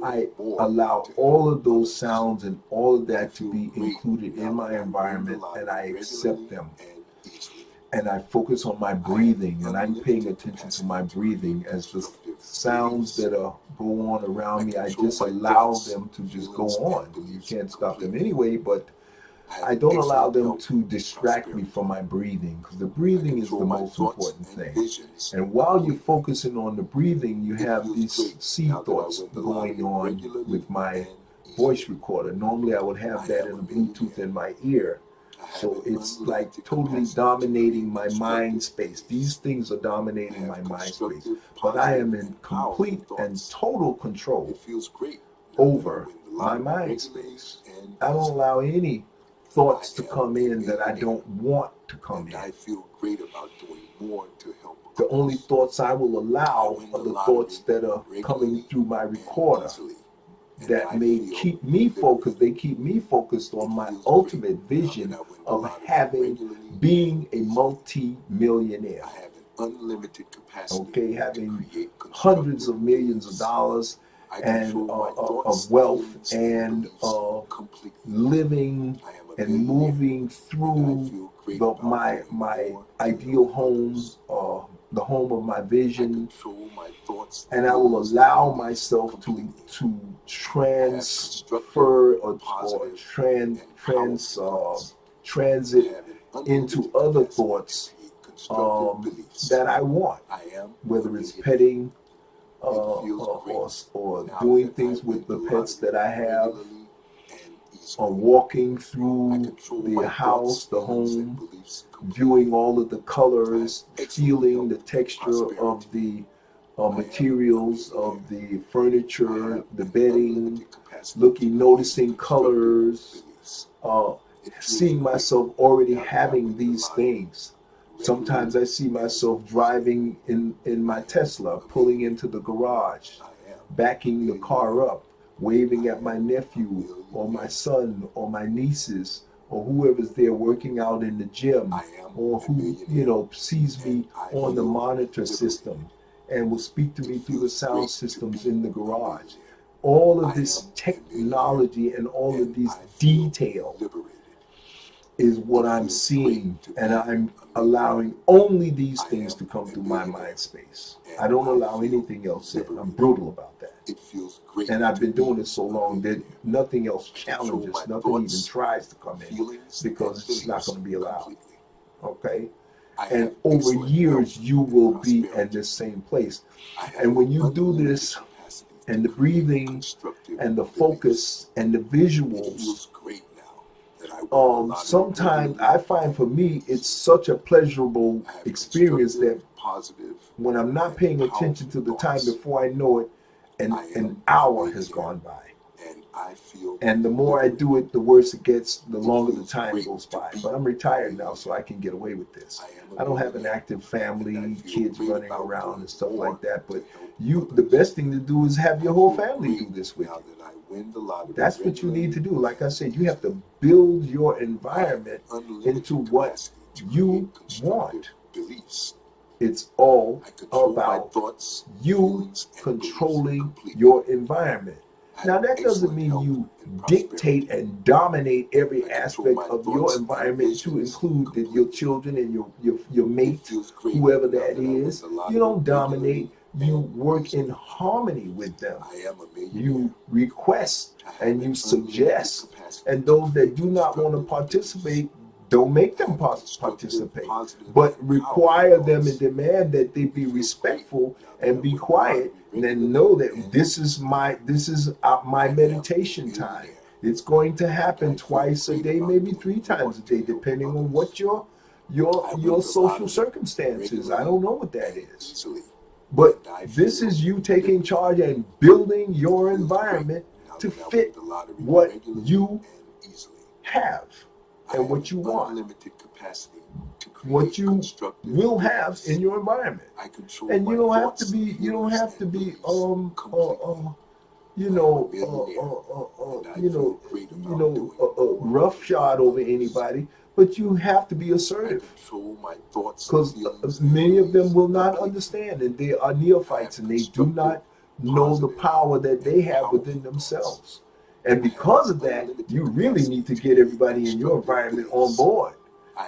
I allow all of those sounds and all of that to be included in my environment, and I accept them. And I focus on my breathing, and I'm paying attention to my breathing as the sounds that go on around me. I just allow them to just go on. You can't stop them anyway, but I don't allow them to distract me from my breathing, because the breathing is the most important thing. And while you're focusing on the breathing, you have these seed thoughts going on with my voice recorder. Normally I would have that in a Bluetooth in my ear. So it's like totally dominating my mind space. These things are dominating my mind space. But I am in complete and total control over my mind space. I don't allow any thoughts to come in that I don't want to come in. I feel great about doing more to help. The only thoughts I will allow are the thoughts that are coming through my recorder that may keep me focused. They keep me focused on my ultimate vision of being a multi-millionaire. I have an unlimited capacity. Okay, having hundreds of millions of dollars and of wealth, and living and moving through my ideal home, the home of my vision, and I will allow myself to transfer or transit into other thoughts that I want, whether it's petting or doing things with the pets that I have, or walking through the house, the home, viewing all of the colors, feeling the texture of the materials of the furniture, the bedding, noticing colors, seeing myself already having these things. Sometimes I see myself driving in my Tesla, pulling into the garage, backing the car up, waving at my nephew or my son or my nieces or whoever's there working out in the gym, or who sees me on the monitor system and will speak to me through the sound systems in the garage. All of this technology and all of these details is what I'm seeing, and I'm allowing only these things to come through my mind space. I don't allow anything else in. I'm brutal about that. It feels great. And I've been doing it this so long that nothing else challenges, nothing even tries to come in, because it's not going to be allowed. Okay? And over years, you will be in this same place. And when you do this, and the breathing, and the focus, and the visuals, sometimes I find for me, it's such a pleasurable experience that when I'm not paying attention to the time, before I know it, an hour has gone by. And the more I do it, the worse it gets, the longer the time goes by. But I'm retired now, so I can get away with this. I don't have an active family, kids running around and stuff like that. But the best thing to do is have your whole family do this with you. That's what you need to do. Like I said, you have to build your environment into what you want. It's all about you controlling your environment. Now, that doesn't mean you dictate and dominate every aspect of your environment, to include your children and your mate, whoever that is. You don't dominate. You work in harmony with them. You request and you suggest. And those that do not want to participate, don't make them participate, but require them and demand that they be respectful and be quiet, and then know that this is my meditation time. It's going to happen twice a day, maybe 3 times a day, depending on what your social circumstances. I don't know what that is, but this is you taking charge and building your environment to fit what you have and what you want, what you will have in your environment. And you don't have to be roughshod over anybody, but you have to be assertive, because many of them will not understand, and they are neophytes, and they do not know the power that they have within themselves. And because of that, you really need to get everybody in your environment on board,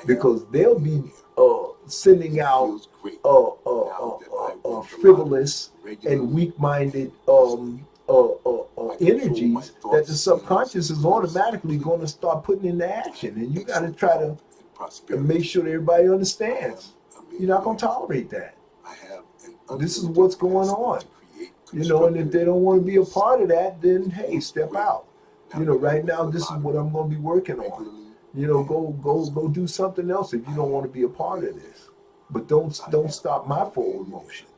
because they'll be sending out frivolous and weak-minded energies that the subconscious is automatically going to start putting into action. And you got to try to make sure that everybody understands. You're not going to tolerate that. This is what's going on. And if they don't want to be a part of that, then hey, step out. Right now, this is what I'm going to be working on. Go do something else if you don't want to be a part of this. But don't stop my forward motion.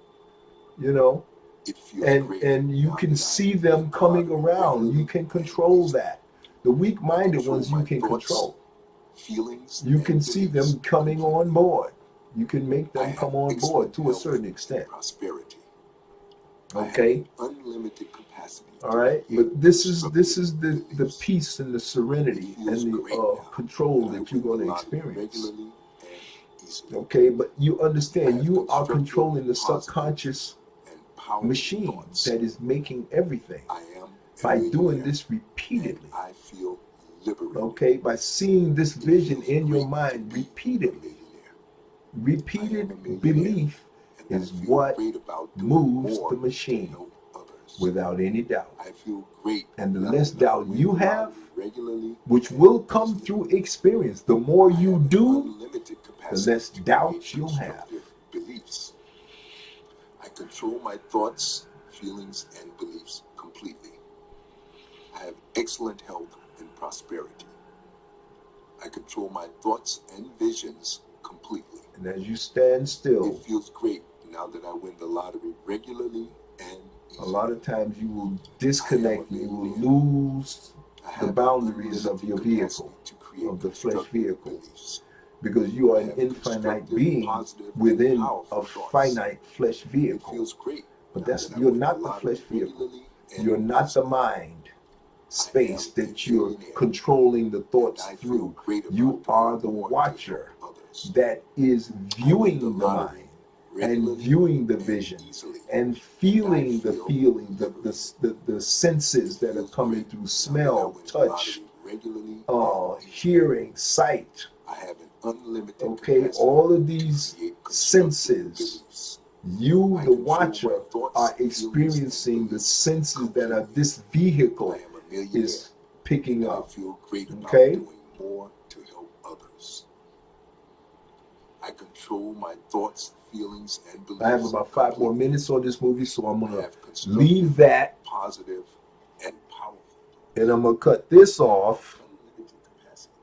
And you can see them coming around. You can control that. The weak-minded ones you can control. You can see them coming on board. You can make them come on board to a certain extent. Okay. Unlimited capacity. All right, but this is the peace and the serenity and the control that you're going to experience. Okay, but you understand you are controlling the subconscious machine that is making everything by doing this repeatedly. Okay, by seeing this vision in your mind repeatedly. Repeated belief is what moves the machine, without any doubt. And the less doubt you have, which will come through experience, the more you do, the less doubt you'll have. I control my thoughts, feelings, and beliefs completely. I have excellent health and prosperity. I control my thoughts and visions completely. And as you stand still, it feels great now that I win the lottery regularly and easily. A lot of times you will disconnect, you will lose the boundaries of your vehicle, of the flesh vehicle, because you are an infinite being within a finite flesh vehicle. But you're not the flesh vehicle. You're not the mind space that you're controlling the thoughts through. You are the watcher that is viewing the mind and viewing the vision and feeling the feeling, the senses that are coming through: smell, touch, regularly hearing, sight. I have an unlimited Okay, capacity all of to these create constructive senses, beliefs. you, I the control watcher, my thoughts, are feelings, experiencing and the beliefs senses that are completely. this I vehicle am a millionaire, is picking and I up. feel great about Okay, doing more to help others. I control my thoughts, feelings, and beliefs I have about 5 more completely. minutes on this movie, so I'm I gonna have leave constructive, that, positive, and powerful and thoughts. I'm gonna cut this off, Unlimited capacity.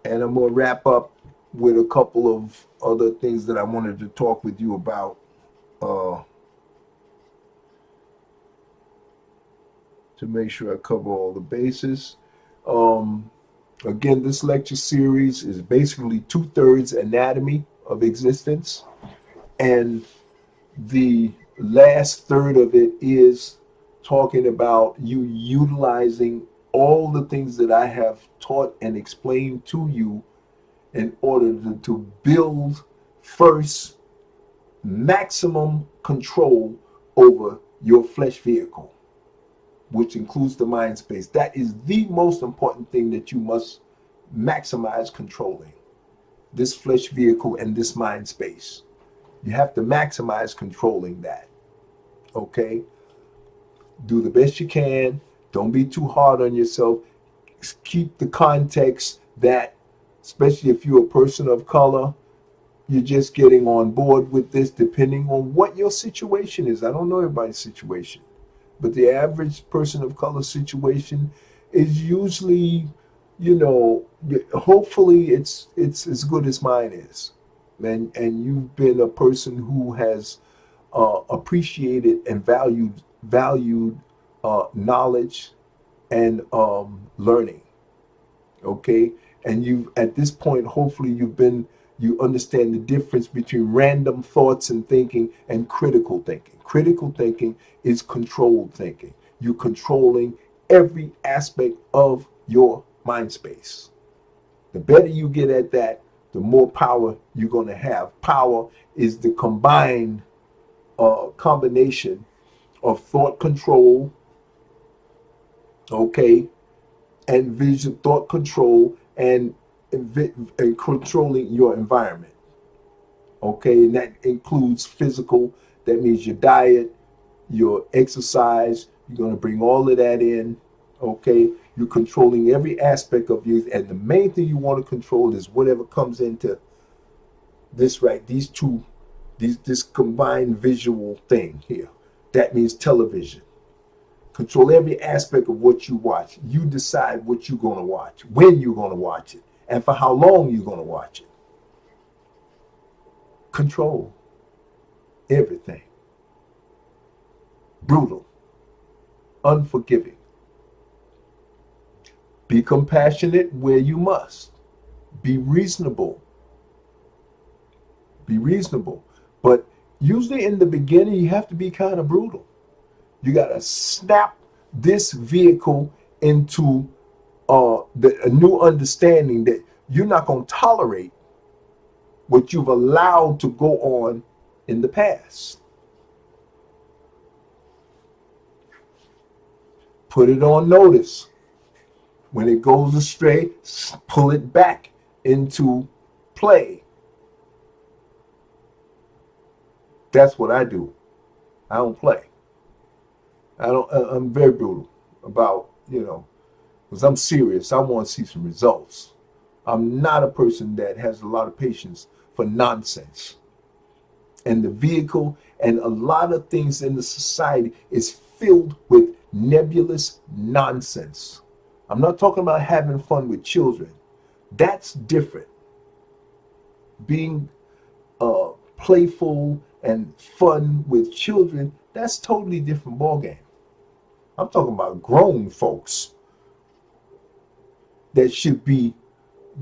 and I'm gonna wrap up with a couple of other things that I wanted to talk with you about. Uh, to make sure I cover all the bases. Um, Again, this lecture series is basically 2/3 anatomy of existence, and the last third of it is talking about you utilizing all the things that I have taught and explained to you in order to build first maximum control over your flesh vehicle, which includes the mind space. That is the most important thing that you must maximize controlling, this flesh vehicle and this mind space. You have to maximize controlling that. Okay? Do the best you can. Don't be too hard on yourself. Keep the context that, especially if you're a person of color, you're just getting on board with this depending on what your situation is. I don't know everybody's situation, but the average person of color situation is usually, hopefully it's as good as mine is, and you've been a person who has appreciated and valued knowledge and learning. Okay, and you at this point hopefully you understand the difference between random thoughts and thinking and critical thinking. Critical thinking is controlled thinking. You're controlling every aspect of your mind space. The better you get at that, the more power you're going to have. Power is the combination of thought control, okay, and vision, thought control, and controlling your environment. Okay, and that includes physical. That means your diet, your exercise. You're going to bring all of that in. Okay, you're controlling every aspect of you, and the main thing you want to control is whatever comes into this, right? These two, this combined visual thing here. That means television. Control every aspect of what you watch. You decide what you're going to watch, when you're going to watch it, and for how long you're going to watch it. Control everything. Brutal, unforgiving. Be compassionate where you must. Be reasonable. Be reasonable. But usually in the beginning, you have to be kind of brutal. You got to snap this vehicle into a new understanding that you're not going to tolerate what you've allowed to go on in the past. Put it on notice. When it goes astray, pull it back into play. That's what I do. I don't play. I'm very brutal about, because I'm serious. I want to see some results. I'm not a person that has a lot of patience for nonsense. And the vehicle and a lot of things in the society is filled with nebulous nonsense. I'm not talking about having fun with children. That's different. Being playful and fun with children, that's totally different ballgame. I'm talking about grown folks that should be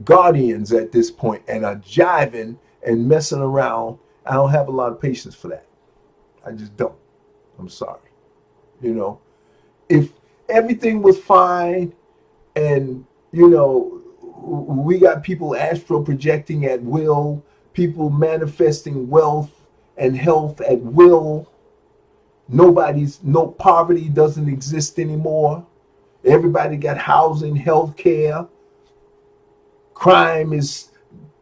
guardians at this point and are jiving and messing around. I don't have a lot of patience for that. I just don't. I'm sorry. If everything was fine and, we got people astral projecting at will, people manifesting wealth and health at will, no poverty doesn't exist anymore. Everybody got housing, health care. Crime is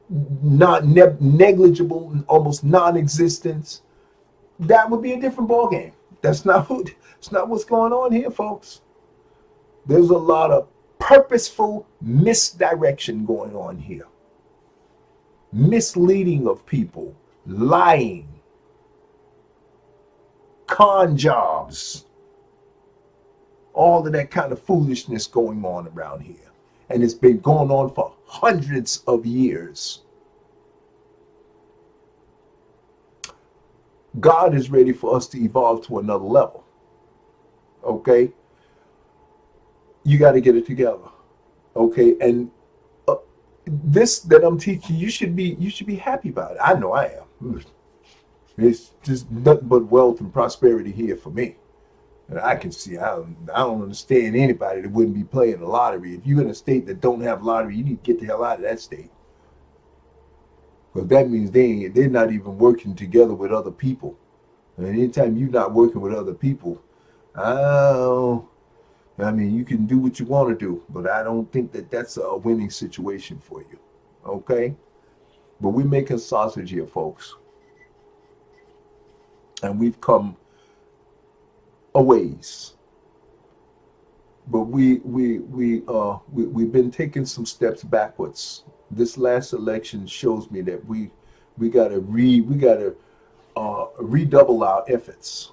not negligible, almost non-existent. That would be a different ballgame. That's not what's going on here, folks. There's a lot of purposeful misdirection going on here. Misleading of people, lying, con jobs, all of that kind of foolishness going on around here. And it's been going on for hundreds of years. God is ready for us to evolve to another level. Okay? You got to get it together. Okay? And this that I'm teaching, you should be happy about it. I know I am. It's just nothing but wealth and prosperity here for me. And I can see, I don't understand anybody that wouldn't be playing the lottery. If you're in a state that don't have lottery, you need to get the hell out of that state. Because that means they're not even working together with other people. And anytime you're not working with other people, I mean, you can do what you want to do, but I don't think that that's a winning situation for you. Okay? But we're making sausage here, folks. And we've come a ways. But we've been taking some steps backwards. This last election shows me that we gotta redouble our efforts,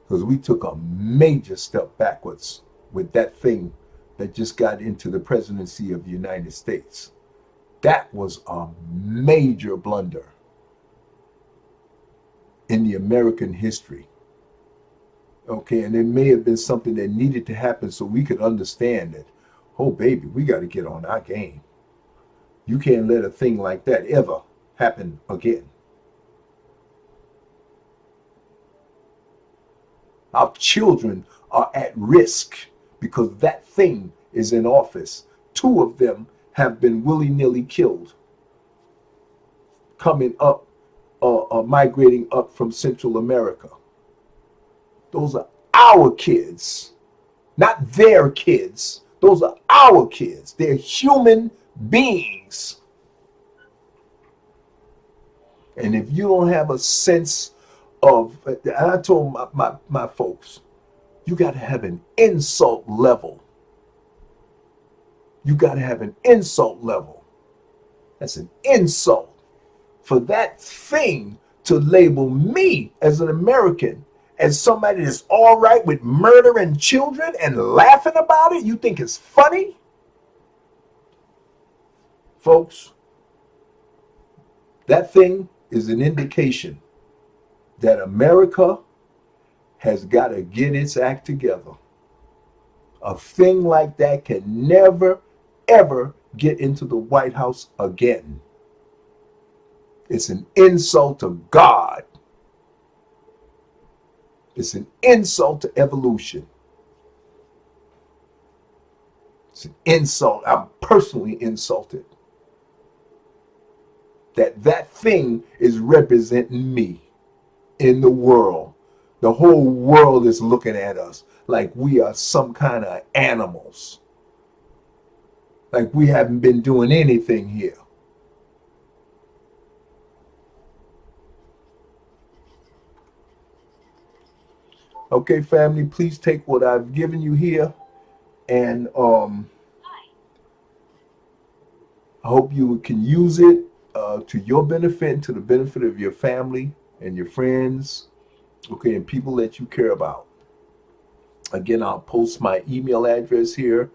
because we took a major step backwards with that thing that just got into the presidency of the United States. That was a major blunder in the American history. Okay, and it may have been something that needed to happen so we could understand that, oh baby, we got to get on our game. You can't let a thing like that ever happen again. Our children are at risk because that thing is in office. 2 of them have been willy-nilly killed, coming up, migrating up from Central America. Those are our kids, not their kids. Those are our kids. They're human beings. And if you don't have a sense of, and I told my folks, you got to have an insult level. You got to have an insult level. That's an insult for that thing to label me as an American as somebody that's all right with murdering children and laughing about it. You think it's funny? Folks, that thing is an indication that America has got to get its act together. A thing like that can never, ever get into the White House again. It's an insult to God. It's an insult to evolution. It's an insult. I'm personally insulted that thing is representing me in the world. The whole world is looking at us like we are some kind of animals. Like we haven't been doing anything here. Okay, family, please take what I've given you here, and I hope you can use it to your benefit and to the benefit of your family and your friends, okay, and people that you care about. Again, I'll post my email address here.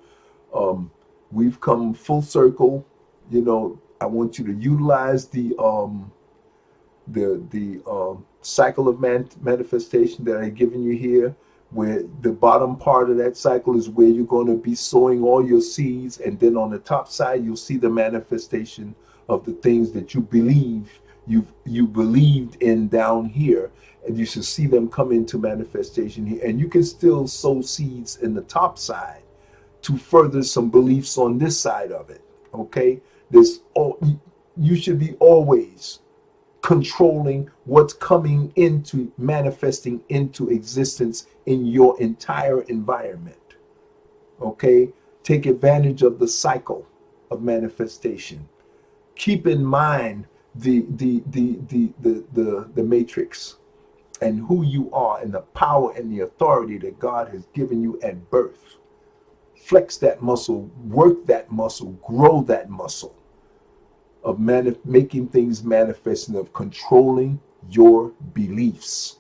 We've come full circle. You know, I want you to utilize the cycle of manifestation that I've given you here, where the bottom part of that cycle is where you're going to be sowing all your seeds, and then on the top side you'll see the manifestation of the things that you believe you believed in down here, and you should see them come into manifestation here. And you can still sow seeds in the top side to further some beliefs on this side of it. Okay, you should be always controlling what's coming into manifesting into existence in your entire environment. Okay? Take advantage of the cycle of manifestation. Keep in mind the matrix and who you are and the power and the authority that God has given you at birth. Flex that muscle, work that muscle, grow that muscle of making things manifest and of controlling your beliefs.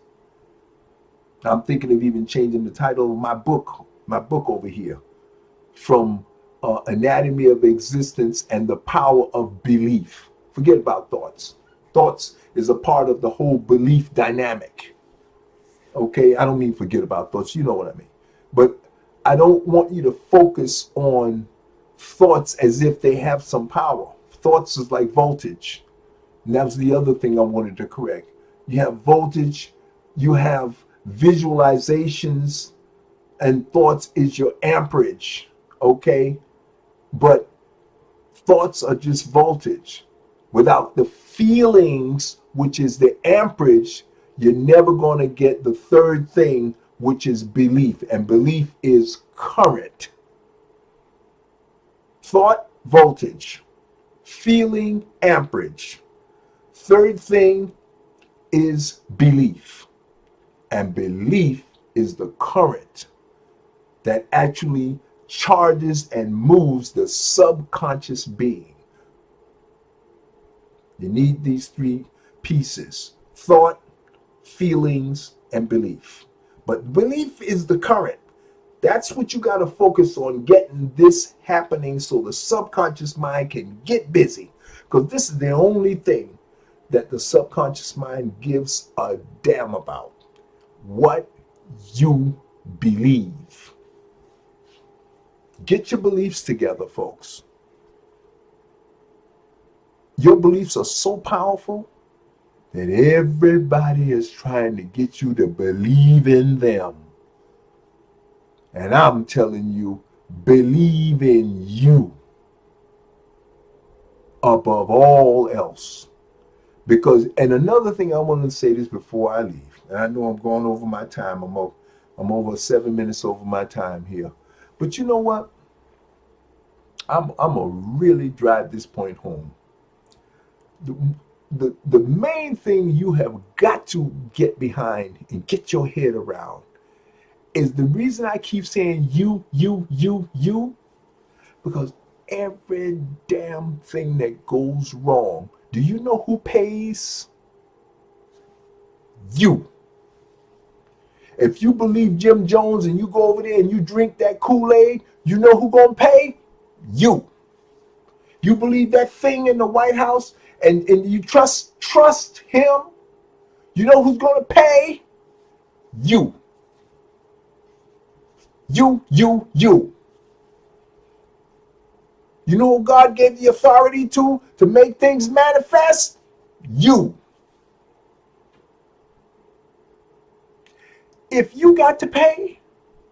I'm thinking of even changing the title of my book over here from Anatomy of Existence and the Power of Belief. Forget about thoughts. Thoughts is a part of the whole belief dynamic. Okay, I don't mean forget about thoughts, you know what I mean. But I don't want you to focus on thoughts as if they have some power. Thoughts is like voltage. And that was the other thing I wanted to correct. You have voltage, you have visualizations, and thoughts is your amperage. Okay? But thoughts are just voltage. Without the feelings, which is the amperage, you're never going to get the third thing, which is belief. And belief is current. Thought, voltage. Feeling, amperage. Third thing is belief. And belief is the current that actually charges and moves the subconscious being. You need these three pieces: thought, feelings, and belief. But belief is the current. That's what you got to focus on, getting this happening so the subconscious mind can get busy. Because this is the only thing that the subconscious mind gives a damn about. What you believe. Get your beliefs together, folks. Your beliefs are so powerful that everybody is trying to get you to believe in them. And I'm telling you, believe in you above all else. Because, and another thing I want to say this before I leave, and I know I'm going over my time. I'm over 7 minutes over my time here. But you know what? I'm gonna really drive this point home. The main thing you have got to get behind and get your head around is the reason I keep saying you, because every damn thing that goes wrong, do you know who pays? You. If you believe Jim Jones and you go over there and you drink that Kool-Aid, you know who gonna pay? You. You believe that thing in the White House and you trust him, you know who's gonna pay? You. You. You know who God gave the authority to make things manifest? You. If you got to pay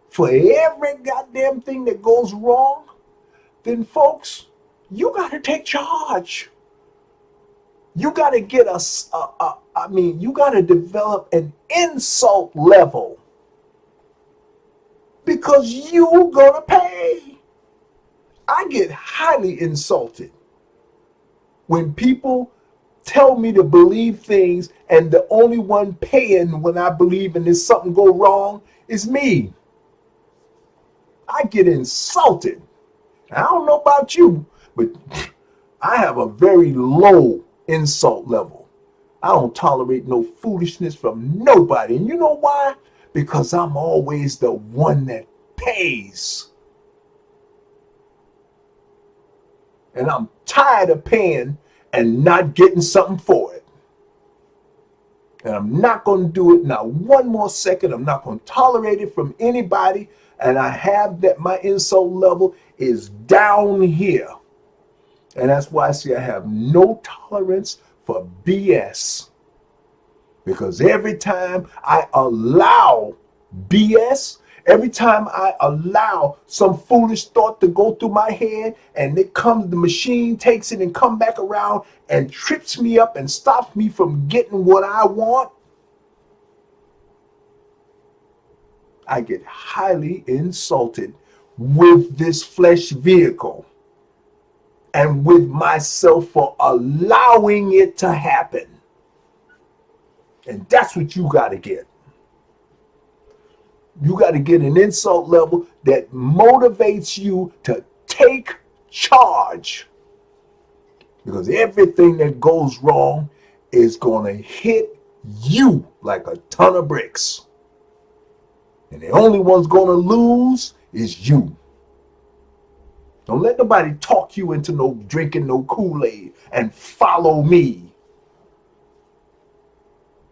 for every goddamn thing that goes wrong, then folks, you got to take charge. You got to get you got to develop an insult level because you gonna pay. I get highly insulted when people tell me to believe things and the only one paying when I believe and there's something go wrong is me. I get insulted. I don't know about you, but I have a very low insult level. I don't tolerate no foolishness from nobody. And you know why? Because I'm always the one that pays. And I'm tired of paying and not getting something for it. And I'm not going to do it not one more second. I'm not going to tolerate it from anybody. And I have that my insult level is down here. And that's why I say I have no tolerance for BS. Because every time I allow BS, every time I allow some foolish thought to go through my head and it comes, the machine takes it and come back around and trips me up and stops me from getting what I want, I get highly insulted with this flesh vehicle and with myself for allowing it to happen. And that's what you got to get. You got to get an insult level that motivates you to take charge. Because everything that goes wrong is going to hit you like a ton of bricks. And the only one's going to lose is you. Don't let nobody talk you into no drinking no Kool-Aid and follow me.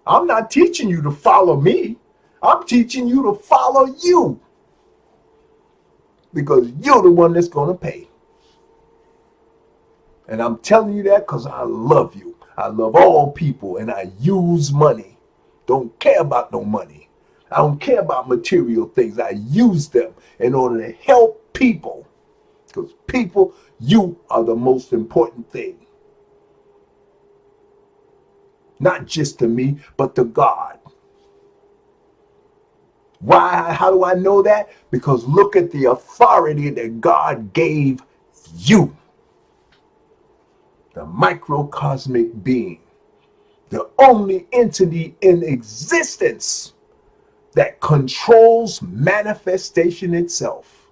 I'm not teaching you to follow me. I'm teaching you to follow you. Because you're the one that's going to pay. And I'm telling you that because I love you. I love all people and I use money. Don't care about no money. I don't care about material things. I use them in order to help people. Because people, you are the most important thing. Not just to me, but to God. Why? How do I know that? Because look at the authority that God gave you. The microcosmic being. The only entity in existence that controls manifestation itself.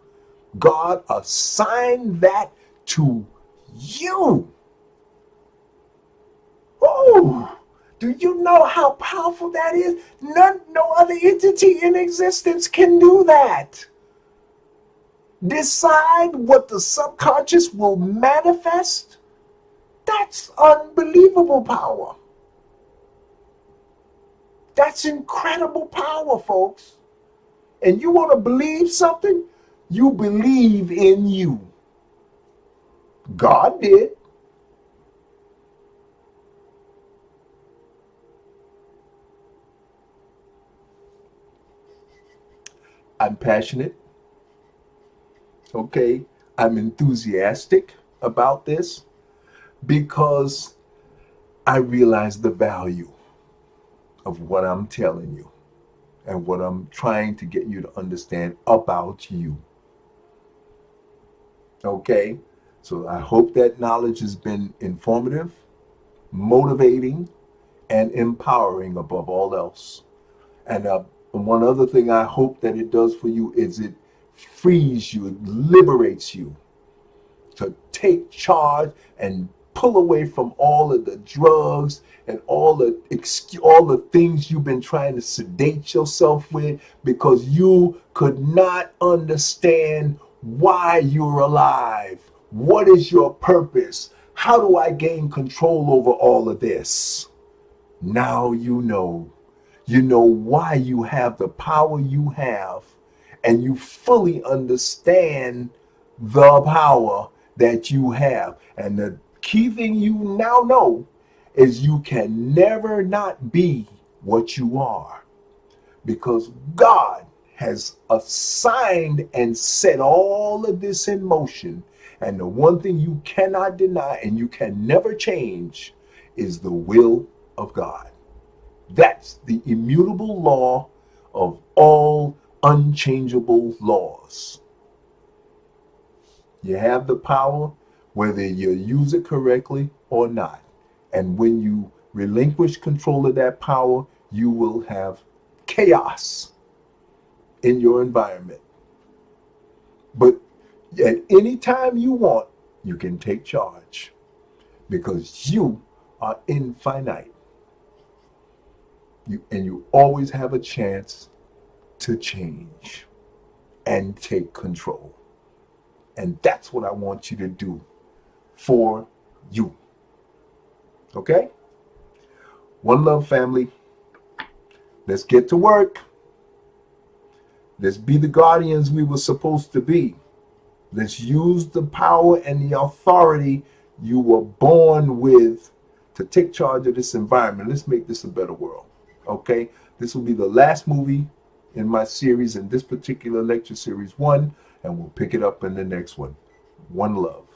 God assigned that to you. Oh, do you know how powerful that is? No other entity in existence can do that. Decide what the subconscious will manifest. That's unbelievable power. That's incredible power, folks. And you want to believe something? You believe in you. God did. I'm passionate. Okay. I'm enthusiastic about this because I realize the value of what I'm telling you and what I'm trying to get you to understand about you. Okay? So I hope that knowledge has been informative, motivating, and empowering above all else. And one other thing I hope that it does for you is it frees you, it liberates you to take charge and pull away from all of the drugs and all the things you've been trying to sedate yourself with because you could not understand why you're alive. What is your purpose? How do I gain control over all of this? Now you know. You know why you have the power you have, and you fully understand the power that you have. And the key thing you now know is you can never not be what you are, because God has assigned and set all of this in motion. And the one thing you cannot deny and you can never change is the will of God. That's the immutable law of all unchangeable laws. You have the power whether you use it correctly or not. And when you relinquish control of that power, you will have chaos in your environment. But at any time you want, you can take charge because you are infinite. You always have a chance to change and take control. And that's what I want you to do for you. Okay? One love, family. Let's get to work. Let's be the guardians we were supposed to be. Let's use the power and the authority you were born with to take charge of this environment. Let's make this a better world. Okay? This will be the last movie in my series, in this particular lecture, Series 1, and we'll pick it up in the next one. One love.